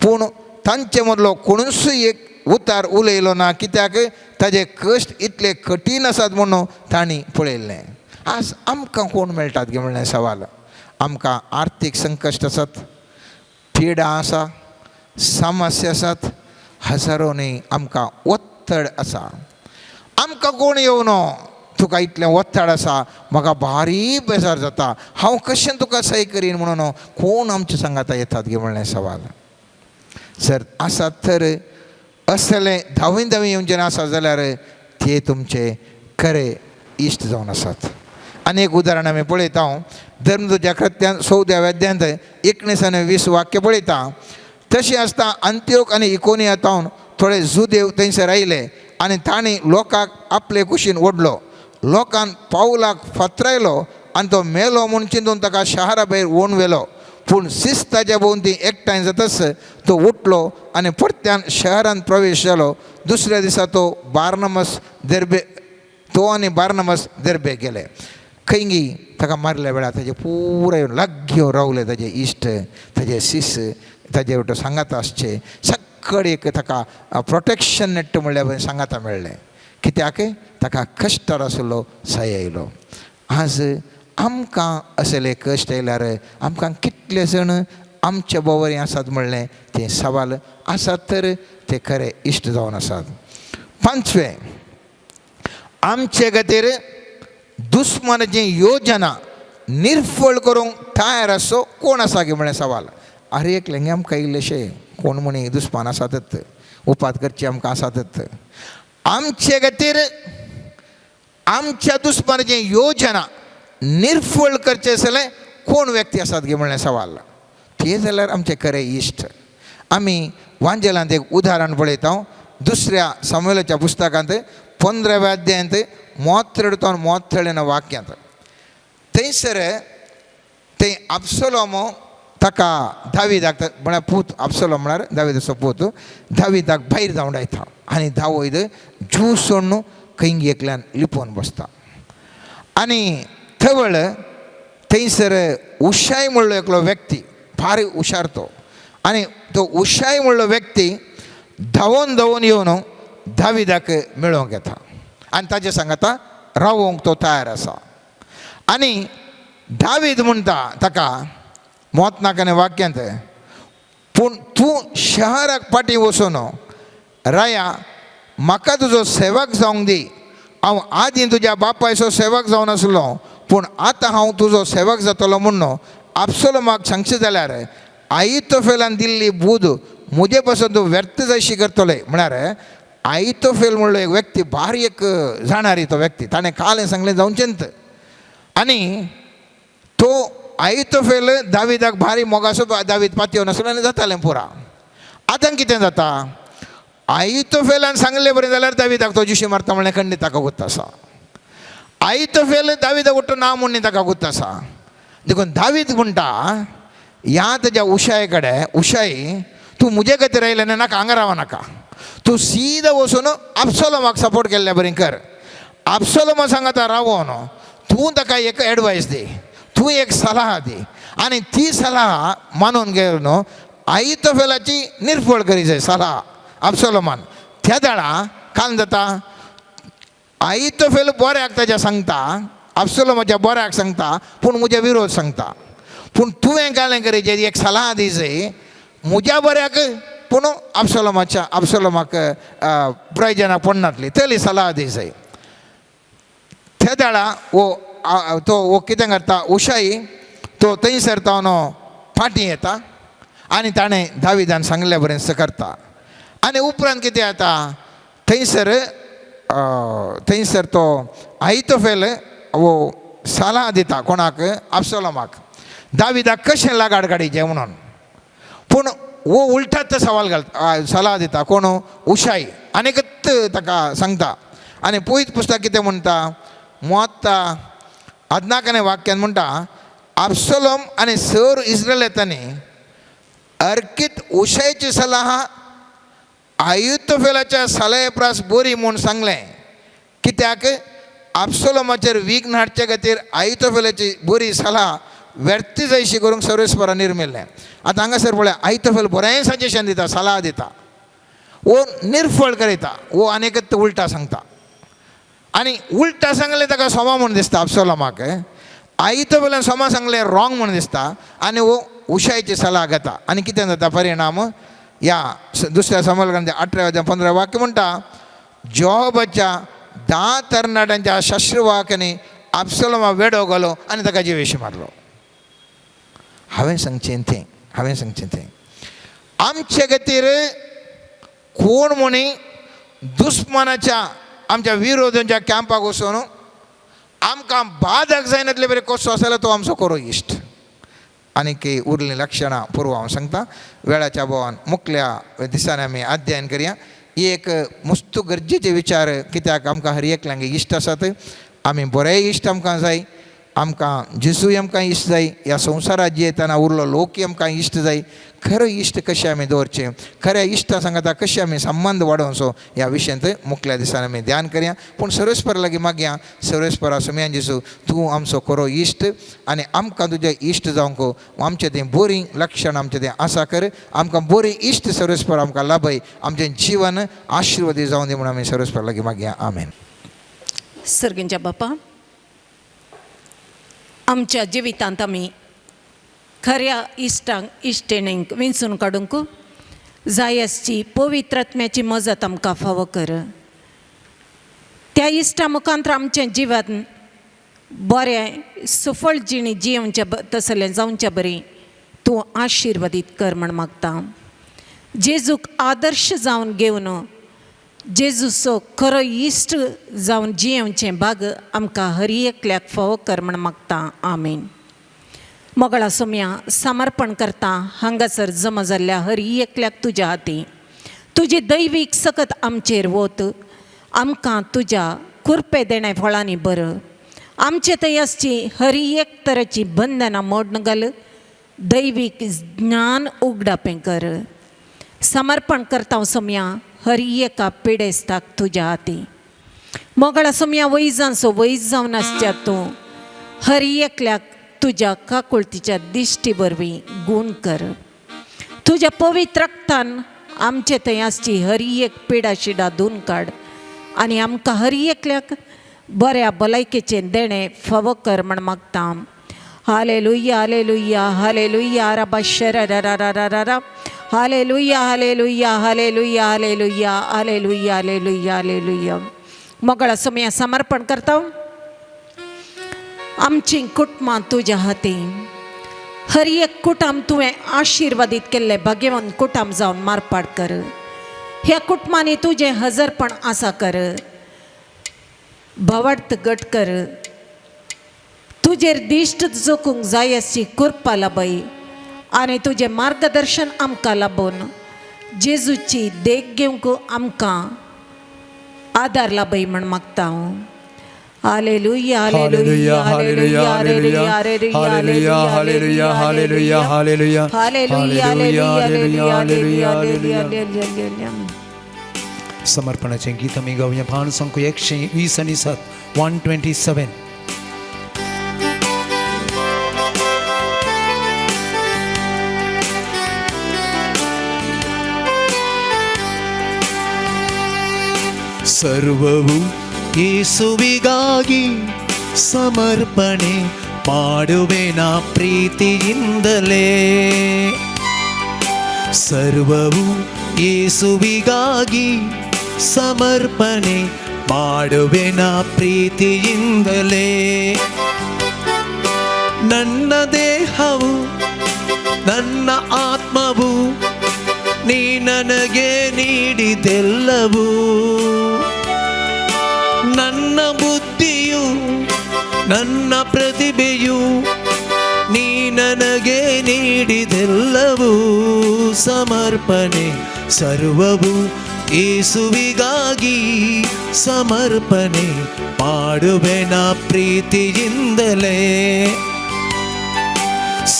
पूण तांचे मदलो कोणूचय एक उतार उलयलो ना, कित्याक ताजे कश्ट इतले कठीण आसात म्हणून तांणी पळयल्लें. आज आमकां कोण मेळटात गे म्हणलें सवाल. आमकां आर्थीक संकश्ट आसात, पिडा आसा, समस्या आसात, हजारोनी आमकां वत्तड आसा. आमकां कोण येवन तुका इतलें वत्तड आसा, म्हाका भारी बेजार जाता, हांव कशें तुका सय करीन म्हणून कोण आमच्या सांगाता येतात गे म्हणलें सवाल. जर आसात तर असले धांवी येवचे आसा जाल्यार ते तुमचे खरे इश्ट जावन आसात. आनी एक उदाहरण आमी पळयता, धर्मदूताच्या कृत्यान 14व्या अध्यायांत 19 आनी 20 वाक्य पळयता. तशें आसता अंत्योक आनी इकोनियांतावन थोडे जुदेव थंयसर आयले आनी तांणी लोकांक आपले कुशीन ओडलो. लोकांन पावलाक फातरायलो आनी तो मेलो म्हूण चिंतून ताका शारा भायर व्होवन व्हेलो. पूण शिस्ताच्या भोंवती एकठांय जाताच तो उठलो आनी परत्यान शहरांत प्रवेश जालो. दुसऱ्या दिसा तो आनी बार्नबास देर्बे गेले. खंयगी ताका मारल्या वेळार ताजे पुराय लाग्यो रावले ताजे इश्ट, ताजे सीस, ताजे वटो सांगाता आसचे सगळे एक ताका प्रोटेक्शन नेट म्हणल्यार सांगाता मेळ्ळें. कित्याक ताका कश्टार आसलो सय आयलो. आज आमकां असले कश्ट येयल्यार आमकां कितले जण आमचे बरोबर आसात म्हणलें तें सवाल आसात तर ते खरे इश्ट जावन आसात. 5वें, आमचे खातीर दुस्मनाची योजना निर्फळ करूंक तयार आसो कोण आसा गे म्हणलें सवाल. अरे एक लेंगे आमकां इल्लेशे कोण म्हणी दुस्मान आसातच, उपात करची आमकां आसातच. आमचे खातीर आमच्या दुस्मनाची योजना निर्फळ करचे जाल्यार कोण व्यक्ती आसात गे म्हणलें सवाल. ते जाल्यार आमचे खरे इश्ट. आमी वांजेलांत एक उदाहरण पळयता. 2 सामुएलाच्या पुस्तकांत 15व्या अध्यायांत 32 ते 33 वाक्यांत. थंयसर ते अब्सलोम ताका दाविदाक म्हळ्यार पूत, अब्सलोम म्हळ्यार दाविदाचो पूत, दाविदाक भायर जावन लायता आनी दावयद जीव सोडून खंय एकल्यान लिपोवन बसता. आनी थवळ थंयसर उशाय म्हणलो एकलो व्यक्ती, भारी हुशार तो, आनी तो उशाय म्हणलो व्यक्ती धांवून येवन दाविदाक मेळोवंक येता आनी ताजे सांगता रावोंक तो तयार आसा. आनी दावीद म्हणटा ताका 32 वाक्यांत, पूण तूं शहराक पाटी वचून राया, म्हाका तुजो सेवक जावंक दी. हांव आदीं तुज्या बापायचो सेवक जावन आसलो, पूण आतां हांव तुजो सेवक जातलो म्हणून अबसोलोमाक सांगचें जाल्यार आहितोफेलान दिल्ली बूद मुजे पासून तूं व्यर्थ जायशी करतले. म्हळ्यार आहितोफेल म्हणलो एक व्यक्ती भारी एक जाणारी तो व्यक्ती, ताणें कालें सांगलें जावचेंत. आनी तो आहितोफेल दाविदाक भारी मोगासो दावीद पातयेवन आसलो आनी जातालें पुरा. आतां कितें जाता, आहितोफेलान सांगलें बरें जाल्यार दाविदाक तो जिशी मारता म्हणलें खंडीत ताका गुत्त आसा. आहितोफेल दाविदाक उठ्ठो ना म्हणून ताका गुत्त आसा. देखून दावीद म्हणटा ह्या ताज्या उशाये कडेन, उशाई तूं मुजे खातीर आयलें नाका, हांगा रावा नाका, तूं सीदा वचून अबसोलोमाक सपोर्ट केल्ल्या बरें कर. अबसोलोमा सांगता रावो न्हू, तूं ताका एक एडवायस दी, तूं एक सलाह दी, आनी ती सलाह मानून घेवन न्हू आहितोफेलाची निर्फळ करी जाय सलाह अबसोलोमान. त्या दाळा काल जाता आहितोफेल बऱ्याक ताच्या सांगता, अबसोलोमाच्या बऱ्याक सांगता, पूण म्हज्या विरोध सांगता. पूण तुवें कालें करीचें एक सलाह दी जाय म्हज्या बऱ्याक, पूण अबसोलोमाक प्रयोजनाक पडनातली, तरी सलाह दी जाय. त्या दाळा तो कितें करता, उशाई तो थंयसर तो फाटीं येता आनी ताणें दाविदान सांगले बरें करता. आनी उपरांत कितें जाता, थंयसर तो आहितोफेल वो सलाह दिता कोणाक, अबसोलोमाक, दाविदाक कशें लागाड काडीचें म्हणून. पूण वो उलटात सवाल घालता, सलाह दिता कोण, उशाई, आनीकच ताका सांगता. आनी पयत पुस्तक कितें म्हणटा, 14 वाक्यान म्हणटा, अबसोलोम आनी सर इस्रायल येतानी अर्कीत उशायची सलाह आहितोफेलाच्या सलाहे प्रास बरी म्हूण सांगलें. कित्याक अबसोलोमाचेर विघ्न हाडचे खातीर आहितोफेलाची बरी सलाह व्यर्थ जायशी करूंक सर्वेस्परा निर्मिल्लें. आतां हांगासर पळय, आहितोफेल बरें सजेशन दिता, सलाह दिता, वो निर्फळ करिता, वो आनीकच उलटा सांगता. आनी उलटा सांगलें ताका सोमा म्हूण दिसता अबसोलोमाक, आहितोफेलान सोमा सांगलें रॉंग म्हूण दिसता, आनी वो उशायची सलाह घेता. आनी कितें जाता परिणाम, या दुसऱ्या समोलकांच्या 18-15 वाक्य म्हणटा, जोबाच्या 10 तरणाट्यांच्या शस्त्रवाहकांनी अबसोलोमा वेडो घालो आनी ताका जिवेशी मारलो. हांवें सांगचें तें आमचे खातीर कोण म्हणी दुस्मनाच्या आमच्या विरोधांच्या कॅम्पाक वचून आमकां बाधक जायनातले बरें कसो आसलो तो आमचो खरो इश्ट. आनीक उरलीं लक्षणां पुरवा हांव सांगता. वेळाच्या अभावान मुखल्या दिसांनी आमी अध्ययन करया. ही एक मस्त गरजेचे विचार, कित्याक आमकां हर एकल्यांक इश्ट आसात. आमी बरे इश्ट आमकां जाय, आमकां जेसूय आमकां इश्ट जाय, ह्या संवसारात जियेतना उरलो लोकूय आमकां इश्ट जाय. खरो इश्ट कशें आमी दवरचें, खऱ्या इश्टा सांगता कशें आमी संबंद वाडोवचो, ह्या विशयांत मुखल्या दिसांनी आमी ध्यान करया. पूण सर्वेस्पर लागीं मागया, सर्वेस्परा सुमयान जेसू तूं आमचो खरो इश्ट, आनी आमकां तुजें इश्ट जावंक आमचें तें बरीं लक्षण आमचें तें आसा कर. आमकां बरीं इश्ट सर्वेस्पर आमकां लाभय, आमचें जिवन आशिर्वादी जावं दी म्हणून आमी सर्वेस्पर लागीं मागया. आमेन. सर्गींच्या बापा, आमच्या जिवितांत आमी खऱ्या इश्टांक इश्टिणींक विंचून काडूंक जाय आसची पवित्रात्म्याची मजत आमकां फावो कर. त्या इश्टा मुखांतर आमचें जिवन बरें सफळ जिणी जियोवचें तसलें जावचें बरें तूं आशिर्वादीत कर म्हण मागता. जेजूक आदर्श जावन घेवन जेजूचो खरो इश्ट जावन जियोवचें भाग आमकां हर एकल्याक फावो कर म्हण मागता. आमेन. मोगळा सोम्या समर्पण करता हांगासर जमा जाल्ल्या हर एकल्याक तुज्या हाती. तुजी दैवीक सकत आमचेर वत, आमकां तुज्या कुरपे देण्या फळांनी बर. आमचे थंय आसची हर एक तरेची बंधनां मोडून घाल, दैवीक ज्ञान उगडापें कर. समर्पण करता सोम्या हर एका पिडेस्ताक तुज्या हाती. मोगळा सोम्या वैजांचो वैज जावन आसच्या तूं हर एकल्याक तुज्या काकुळतीच्या दिश्टी वरवीं गूण कर. तुज्या पवित्र रक्तान आमचे थंय आसची हर एक पिडा शिडा धुवन काड, आनी आमकां हर एकल्याक बऱ्या भलायकेचें देणें फावो कर म्हण मागता. Hallelujah, hallelujah, hallelujah, rabashararararara. Hallelujah, hallelujah, hallelujah, hallelujah, hallelujah, hallelujah, hallelujah. मोगळा समय समर्पण करता आमची कुटुंबां तुझ्या हाती हर एक कुटुंब तुवें आशिर्वादीत केल्ले भाग्यवान कुटुंब जावन मारपाट कर ह्या कुटुंबांनी तुझें हजरपण आसा कर भवार्थ घट कर तुजेर दिश्ट जोखूंक जाय अशी कृपा लाभय आनी तुजें मार्गदर्शन आमकां लाभून जेजूची देख घेवंक आमकां आदार लाभय म्हण मागता हांव. Hallelujah, hallelujah, hallelujah, hallelujah, hallelujah, hallelujah, hallelujah, hallelujah, hallelujah, hallelujah, hallelujah, hallelujah. समर्पणाचें गीत आमी गावया भान संख्या 127 127. ಸರ್ವವು ಯೇಸುವಿಗಾಗಿ ಸಮರ್ಪಣೆ ಮಾಡುವೆನ ಪ್ರೀತಿಯಿಂದಲೇ ಸರ್ವವು ಯೇಸುವಿಗಾಗಿ ಸಮರ್ಪಣೆ ಮಾಡುವೆನ ಪ್ರೀತಿಯಿಂದಲೇ ನನ್ನ ದೇಹವು ನನ್ನ ಆತ್ಮವು ನೀ ನನಗೆ ನೀಡಿದೆಲ್ಲವೂ ನನ್ನ ಬುದ್ಧಿಯು ನನ್ನ ಪ್ರತಿಭೆಯು ನೀ ನನಗೆ ನೀಡಿದೆಲ್ಲವೂ ಸಮರ್ಪಣೆ ಸರ್ವವು ಯೇಸುವಿಗಾಗಿ ಸಮರ್ಪಣೆ ಮಾಡುವೆನ ಪ್ರೀತಿಯಿಂದಲೇ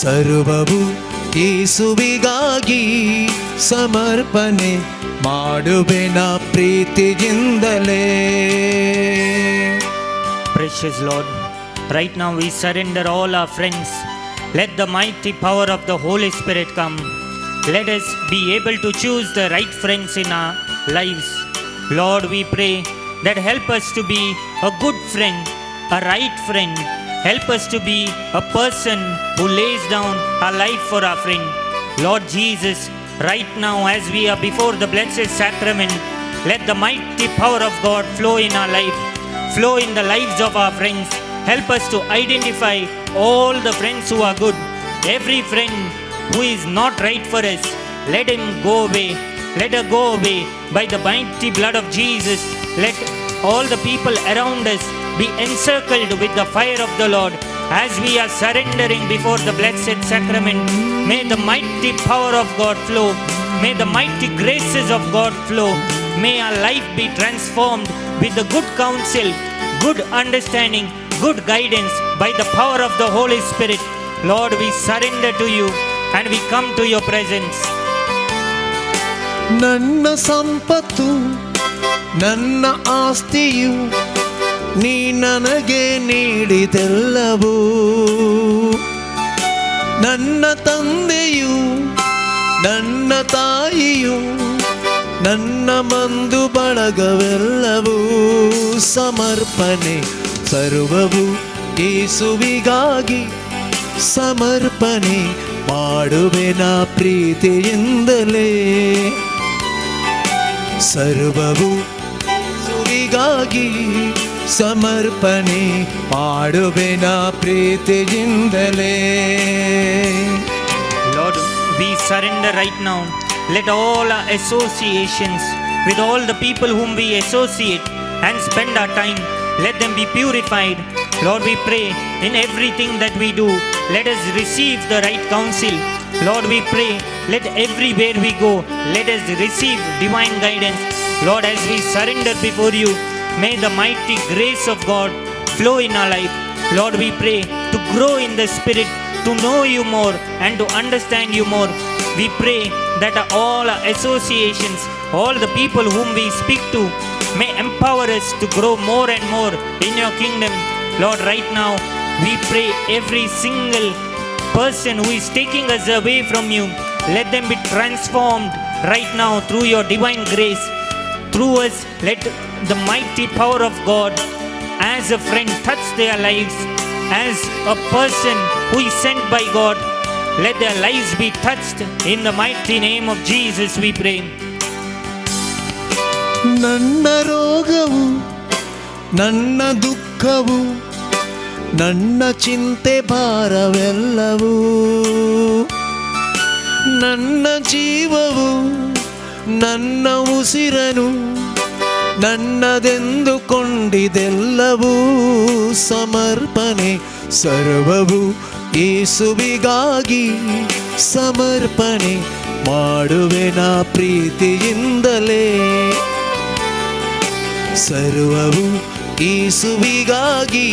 ಸರ್ವವು ಯೇಸುವಿಗಾಗಿ ಸಮರ್ಪಣೆ ಮಾಡುವೆನ ಪ್ರೀತಿಯಿಂದಲೇ. Precious Lord, right now we surrender all our friends. Let the mighty power of the Holy Spirit come. Let us be able to choose the right friends in our lives. Lord, we pray that help us to be a good friend, a right friend. Help us to be a person who lays down our life for our friend. Lord Jesus, right now as we are before the blessed sacrament, let the mighty power of God flow in our life, flow in the lives of our friends. Help us to identify all the friends who are good. Every friend who is not right for us, let him go away. Let her go away by the mighty blood of Jesus. Let all the people around us be encircled with the fire of the Lord. As we are surrendering before the blessed sacrament, may the mighty power of God flow. May the mighty graces of God flow. May our life be transformed with the good counsel, good understanding, good guidance by the power of the Holy Spirit. Lord, we surrender to you and we come to your presence. ನನ್ನ ಸಂಪತ್ತು ನನ್ನ ಆಸ್ತಿಯು ನೀ ನನಗೆ ನೀಡಿದೆಲ್ಲವೂ ನನ್ನ ತಂದೆಯು ನನ್ನ ತಾಯಿಯು ನನ್ನ ಬಂಧು ಬಳಗವೆಲ್ಲವೂ ಸಮರ್ಪಣೆ ಸರ್ವವು ಯೇಸುವಿಗಾಗಿ ಸಮರ್ಪಣೆ ಮಾಡುವೆನ ಪ್ರೀತಿಯಿಂದಲೇ ಸರ್ವವು ಯೇಸುವಿಗಾಗಿ ಸಮರ್ಪಣೆ ಮಾಡುವೆನ ಪ್ರೀತಿಯಿಂದಲೇ. Lord, we surrender right now. Let all our associations with all the people whom we associate and spend our time, let them be purified. Lord, we pray in everything that we do, let us receive the right counsel. Lord, we pray, let everywhere we go, let us receive divine guidance. Lord, as we surrender before you, may the mighty grace of God flow in our life. Lord, we pray to grow in the Spirit, to know you more and to understand you more. We pray that all our associations, all the people whom we speak to, may empower us to grow more and more in your kingdom. Lord, right now, we pray every single person who is taking us away from you, let them be transformed right now through your divine grace. Through us, let the mighty power of God as a friend touch their lives. as a person who is sent by God. Let their lives be touched. In the mighty name of Jesus we pray. ನನ್ನ ರೋಗವು ನನ್ನ ದುಃಖವು ನನ್ನ ಚಿಂತೆ ಭಾರವೆಲ್ಲವೂ ನನ್ನ ಜೀವವು ನನ್ನ ಉಸಿರನು ನನ್ನದೆಂದುಕೊಂಡಿದೆಲ್ಲವೂ ಸಮರ್ಪಣೆ ಸರ್ವವು ಯೇಸುವಿಗಾಗಿ ಸಮರ್ಪಣೆ ಮಾಡುವೆ ನಾ ಪ್ರೀತಿಯಿಂದಲೇ ಸರ್ವವು ಯೇಸುವಿಗಾಗಿ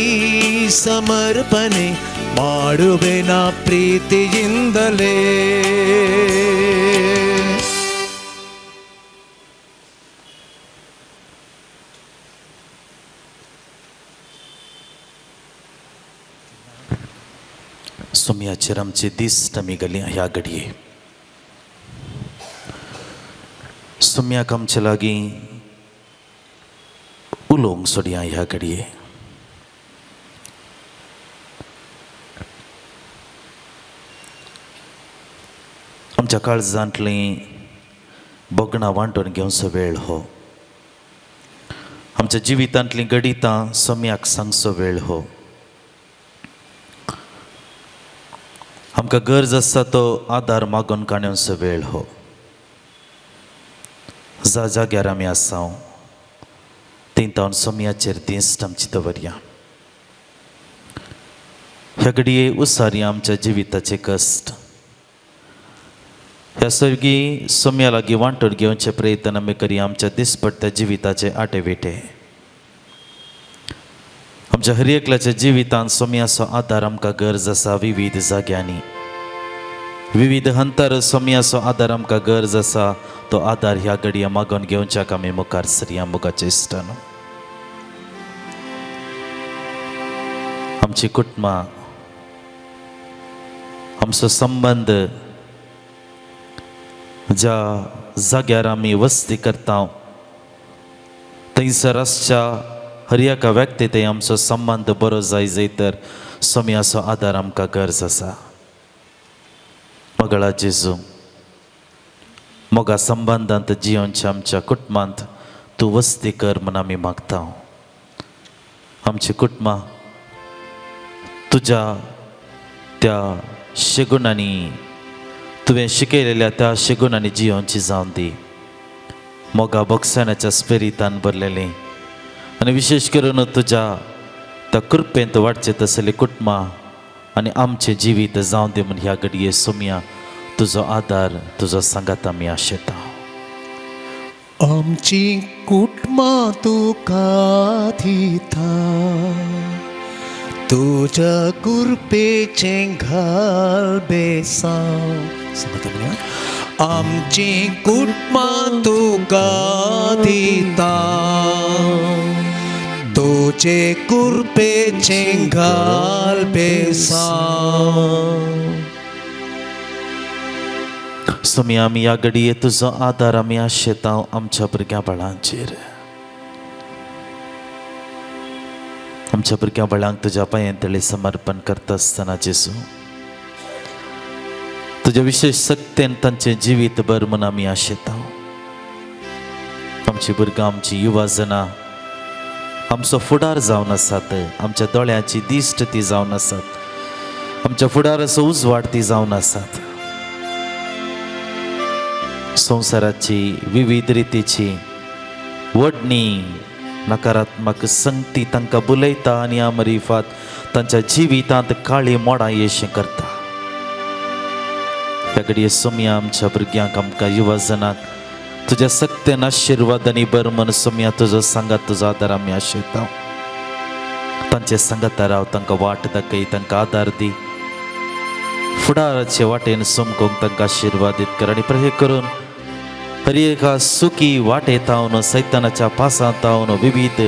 ಸಮರ್ಪಣೆ ಮಾಡುವೆ ನಾ ಪ್ರೀತಿಯಿಂದಲೇ. सोम्याचेर आमचे दिश्ट आमी घाली ह्या घडये. सोम्याक आमचे लागीं उलोवंक सोडया ह्या घडये. आमच्या काळजांतलीं बोगणां वांटून घेवचो वेळ हो. आमच्या जिवितांतलीं गणितां सोम्याक सांगचो वेळ हो. आमकां गरज आसा तो आदार मागून काडुचो वेळ हो. ज्या जाग्यार आमी आसा थंय तावन सोम्याचेर दिश्ट आमची दवरया. ह्या घडये उसारया आमच्या जिविताचे कश्ट. ह्या सर्गी सोम्या लागीं वांटून घेवचे प्रयत्न आमी करया आमच्या दिसपट्ट्या जिविताचे आटेवेटे. आमच्या हर एकल्याच्या जिवितांत सोम्याचो आदार आमकां गरज आसा. विविध जाग्यांनी विविध हंतर सोम्याचो आदार आमकां गरज आसा. तो आदार ह्या घडये मागून घेवच्याक आमी मुखार सरया मोगाच्या इश्टान. आमची कुटुंबां आमचो संबंद ज्या जाग्यार आमी वस्ती करता थंयसर आसच्या हर एका व्यक्ती थंय आमचो संबंध बरो जाय तर सोम्याचो आदार आमकां गरज आसा. मगळा जेजू मोगा संबंदांत जियोनच्या आमच्या कुटुंबांत तूं वस्ती कर म्हूण आमी मागता. आमची कुटुंबां तुज्या त्या शेगुणांनी तुवें शिकयलेल्या त्या शेगुणांनी जियोनची जावन दी. मोगा बक्षणाच्या स्पिरितान भरलेलीं आनी विशेष करून तुज्या त्या कृपेंत वाडचे तसली कुटुंबां आनी आमचें जिवीत जावन दी म्हूण ह्या घडये सोम्या तुजो आदार तुजो सांगात आमी आशेता. आमची कुटुंबां तुका दिता तुज्या कृपेचें घाल बेसांव. आमची कुटुंबां तुका दिता तुजे कृपेचें घाल बेसांव. सोम्या आमी ह्या घडये तुजो आदार आमी आशेता आमच्या भुरग्या बाळांचेर. आमच्या भुरग्या बाळांक तुज्या पांयांतळी समर्पण करता आसतना जेजू तुज्या विशेष सक्तेन तांचें जिवीत भर म्हूण आमी आशेता. आमची भुरगां आमची युवा जनां आमचो फुडार जावन आसात. आमच्या दोळ्यांची दिश्ट ती जावन आसात. आमच्या फुडाराचो उजवाड ती जावन आसात. संवसाराची विविध रितीची वडणी नकारात्मक संगती तांकां बुलयता आनी अमरिफात तांच्या जिवितांत काळी मोडां येशें करता. ह्या घडये सोम्या आमच्या भुरग्यांक आमकां युवा जनांक तुज्या सक्तेन आशिर्वादांनी भर म्हूण सोम्या तुजो सांगात तुजो आदार आमी आशेता. तांचे सांगाता राव तांकां वाट दाखय तांकां आदार दी. फुडाराचे वाटेन सोमकोंक तांकां आशिर्वादीत कर आनी प्रे करून हर एका सुखी वाटेतावन सैतानाच्या पासांत विविध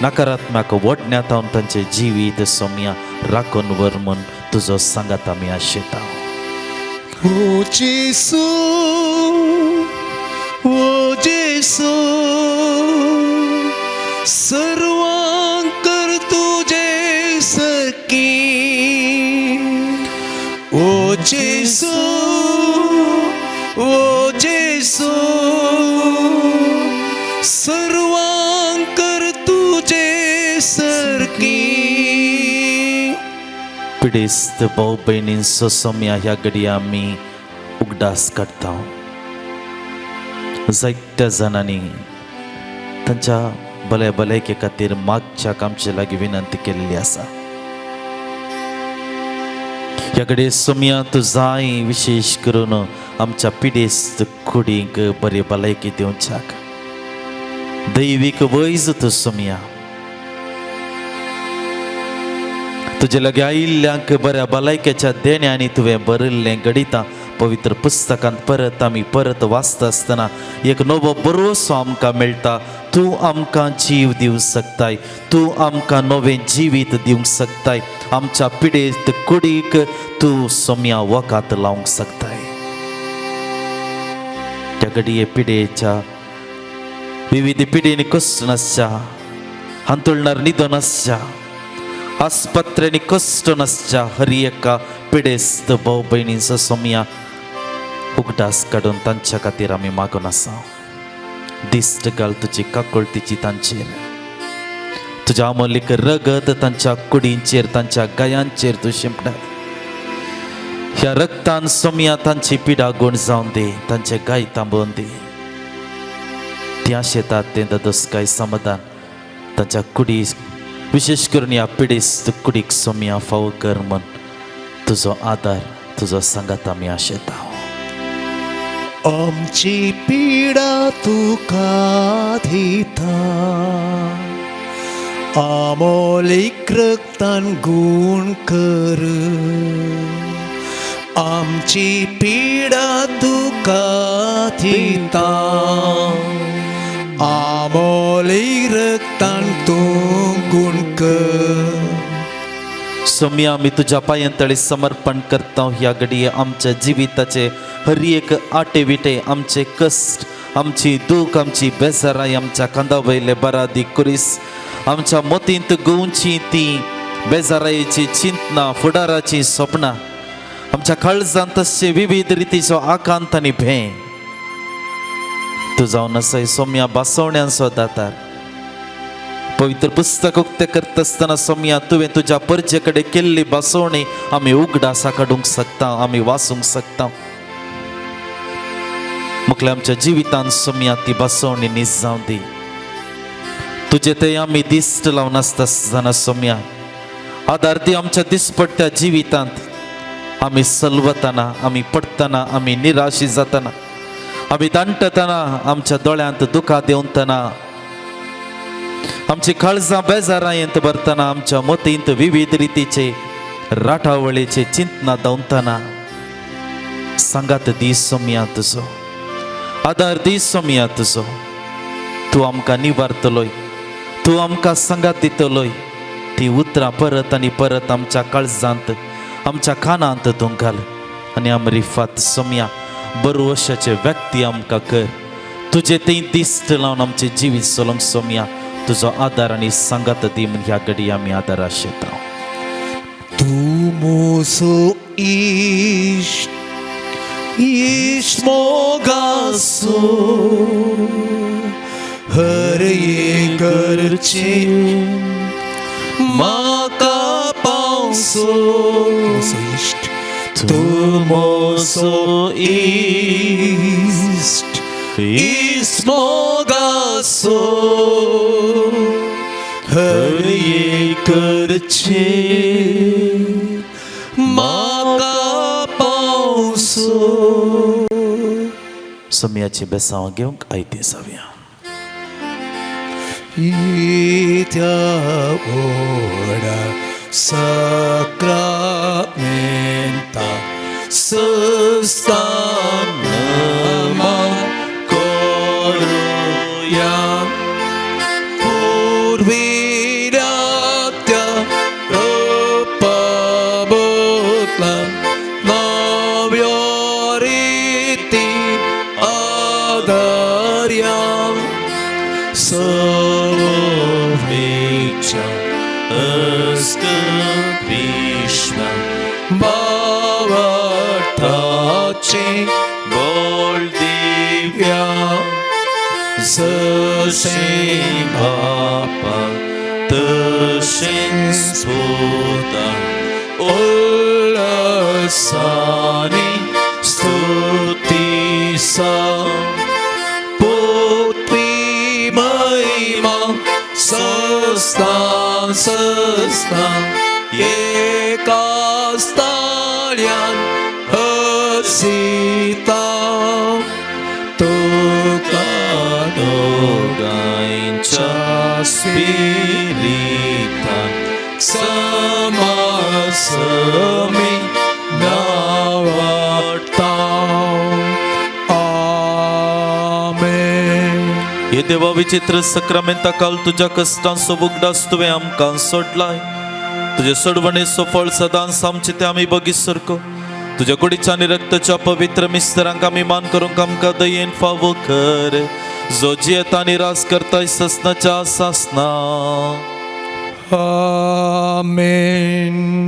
नकारात्मक वडण्यात तांचे जिवीत सोम्या राखून व्हर म्हूण तुजो सांगात आमी आशेता. ओ जेसू सर्वांकर तुजे सरकी की पिडेस्त भाऊ बहिणींचो सोम्या ह्या घडी आम्ही उगडास काढता. जायत्या जणांनी तांच्या भले भलायके खातीर मागच्या आमचे लागीं विनंती केल्ली आसा. ह्या घडी सोम्या तूं जाय विशेष करून आमच्या पिडेस्त कुडींक बरी भलायकी दिवच्याक. दैवीक वैज तूं सोम्या तुजे लगे आयिल्ल्यांक बऱ्या भलायकेच्या देण्यानी तुवें बरयल्लें घडिता पवित्र पुस्तकांत परत आमी परत वाचता आसतना एक नवो भरोसो आमकां मेळटा. तूं आमकां जीव दिवंक शकताय, तूं आमकां नवें जिवीत दिवंक शकताय, आमच्या पिडेस्त कुडीक तूं सोम्या वखात लावंक शकताय. त्या घडये पिडेच्या विविध पिडेनी कश्ट नासच्या, हांतुळणार निधो नासच्या, आस्पत्र्यांनी कश्ट नासच्या हर एका पिडेस्त भाऊ बहिणींचो सोम्या उगडास काडून तांच्या खातीर आमी मागून आसा. दिश्ट घाल तुजी काकुळतीची तांचेर, तुज्या अमोलीक रगत तांच्या कुडींचेर तांच्या गायांचेर तूं शिंपडात. ह्या रक्तान सोम्या तांची पिडा गुण जावन दी, तांचे गाय थांबोवन दी. त्या शेतात तें ददोसकाय समाधान तांच्या कुडी विशेष करून ह्या पिडेस्त कुडीक सोम्या फावो कर म्हण तुजो आदार तुजो सांगात आमी आशेता. आमची पीडा तुका दिता, आमोलीक रक्तान गुण कर. आमची पीडा तुका दिता, आमोलीक रक्तान तूं गुण कर. सोम्या आमी तुज्या पांयांतळी समर्पण करता. ह्या घडये आमच्या जिविताचे हर एक आटे विटे, आमचे कश्ट, आमची दूख, आमची बेजाराय आमच्या खांदा वयले बरादी कुरीस, आमच्या मोतींत गोंची ती बेजारायेची चिंतना, फुडाराची स्वप्नां, आमच्या काळजांत तशे विविध रितीचो आकांत आनी भे तूं जावन आसाय. सोम्या बासवण्यांचो दातार. पवित्र पुस्तक उक्तें करता आसतना सोम्या तुवें तुज्या परजे कडेन केल्ली बासवणी आमी उगडासा काडूंक शकता, आमी वाचूंक शकता. मुखल्या आमच्या जिवितांत सोम्या ती बासवणी नीज जावं दी. तुजे ते आमी दिश्ट लावन आसता आसतना सोम्या आदार दी. आमच्या दिसपट्ट्या जिवितांत आमी सलवतना, आमी पडटना, आमी निराशी जातना, आमी दांटतना, आमच्या दोळ्यांत दुखां देंवतना, आमची काळजां बेजारायेंत भरतना, आमच्या मोतींत विविध रितीचे राठावळेचे चिंतना दावतना सांगात दी सोम्या तुजो आदार दी. सोम्या तुजो तूं आमकां निवारतलोय, तूं आमकां सांगात दितलोय. ती उतरां परत आनी परत आमच्या काळजांत, आमच्या कानांत तूं घाल आनी अमरिफात सोम्या बरो अशाचे व्यक्ती आमकां कर. तुजे तें दिश्ट लावन आमचे जिवीत चलोवंक सोम्या तुजो आदार आनी सांगात दी म्हूण ह्या घडी आमी आदार आशेता. तूं मोसो इश्ट, इश्ट मोगासो हर एक घरचे म्हाका पावसो. इश्ट तूं मोसो इश्ट, इश्ट मोगासो हर एक घरचे म्हाका पावसो. सोम्याची बेसांवां घेवंक आयती जावया. येत्या ओडा सक्रामेंता सस्तानमा करूया पूर्वीरात्या रोपाबोतला नव्यो रीती आदार्या सर्वेच्या अस्कपिष्मा बावटाचे बोल दिव्या जसे बापा तशेंच पोता उल्हासानी स्तुतीसा पोतपी महिमा सस्तां एकाच ताळ्यान हसिता तुका दोगांच्या स्पिरितान समासमी नावाडटा आमेन. हे देवा विचित्र सक्रामेंता काल तुझ्या कष्टांचो उगडास तुवें आमकां सोडलाय. तुझे सोडवणेचो फळ सदांच आमचे ते आमी बगीसरको. तुझ्या कुडीच्या आनी रक्ताच्या पवित्र मिस्त्रांक आमी मान करूंक आमकां दयेन फावो कर. जो जियेता आनी रास करताय ससनाच्या सासना. आमेन.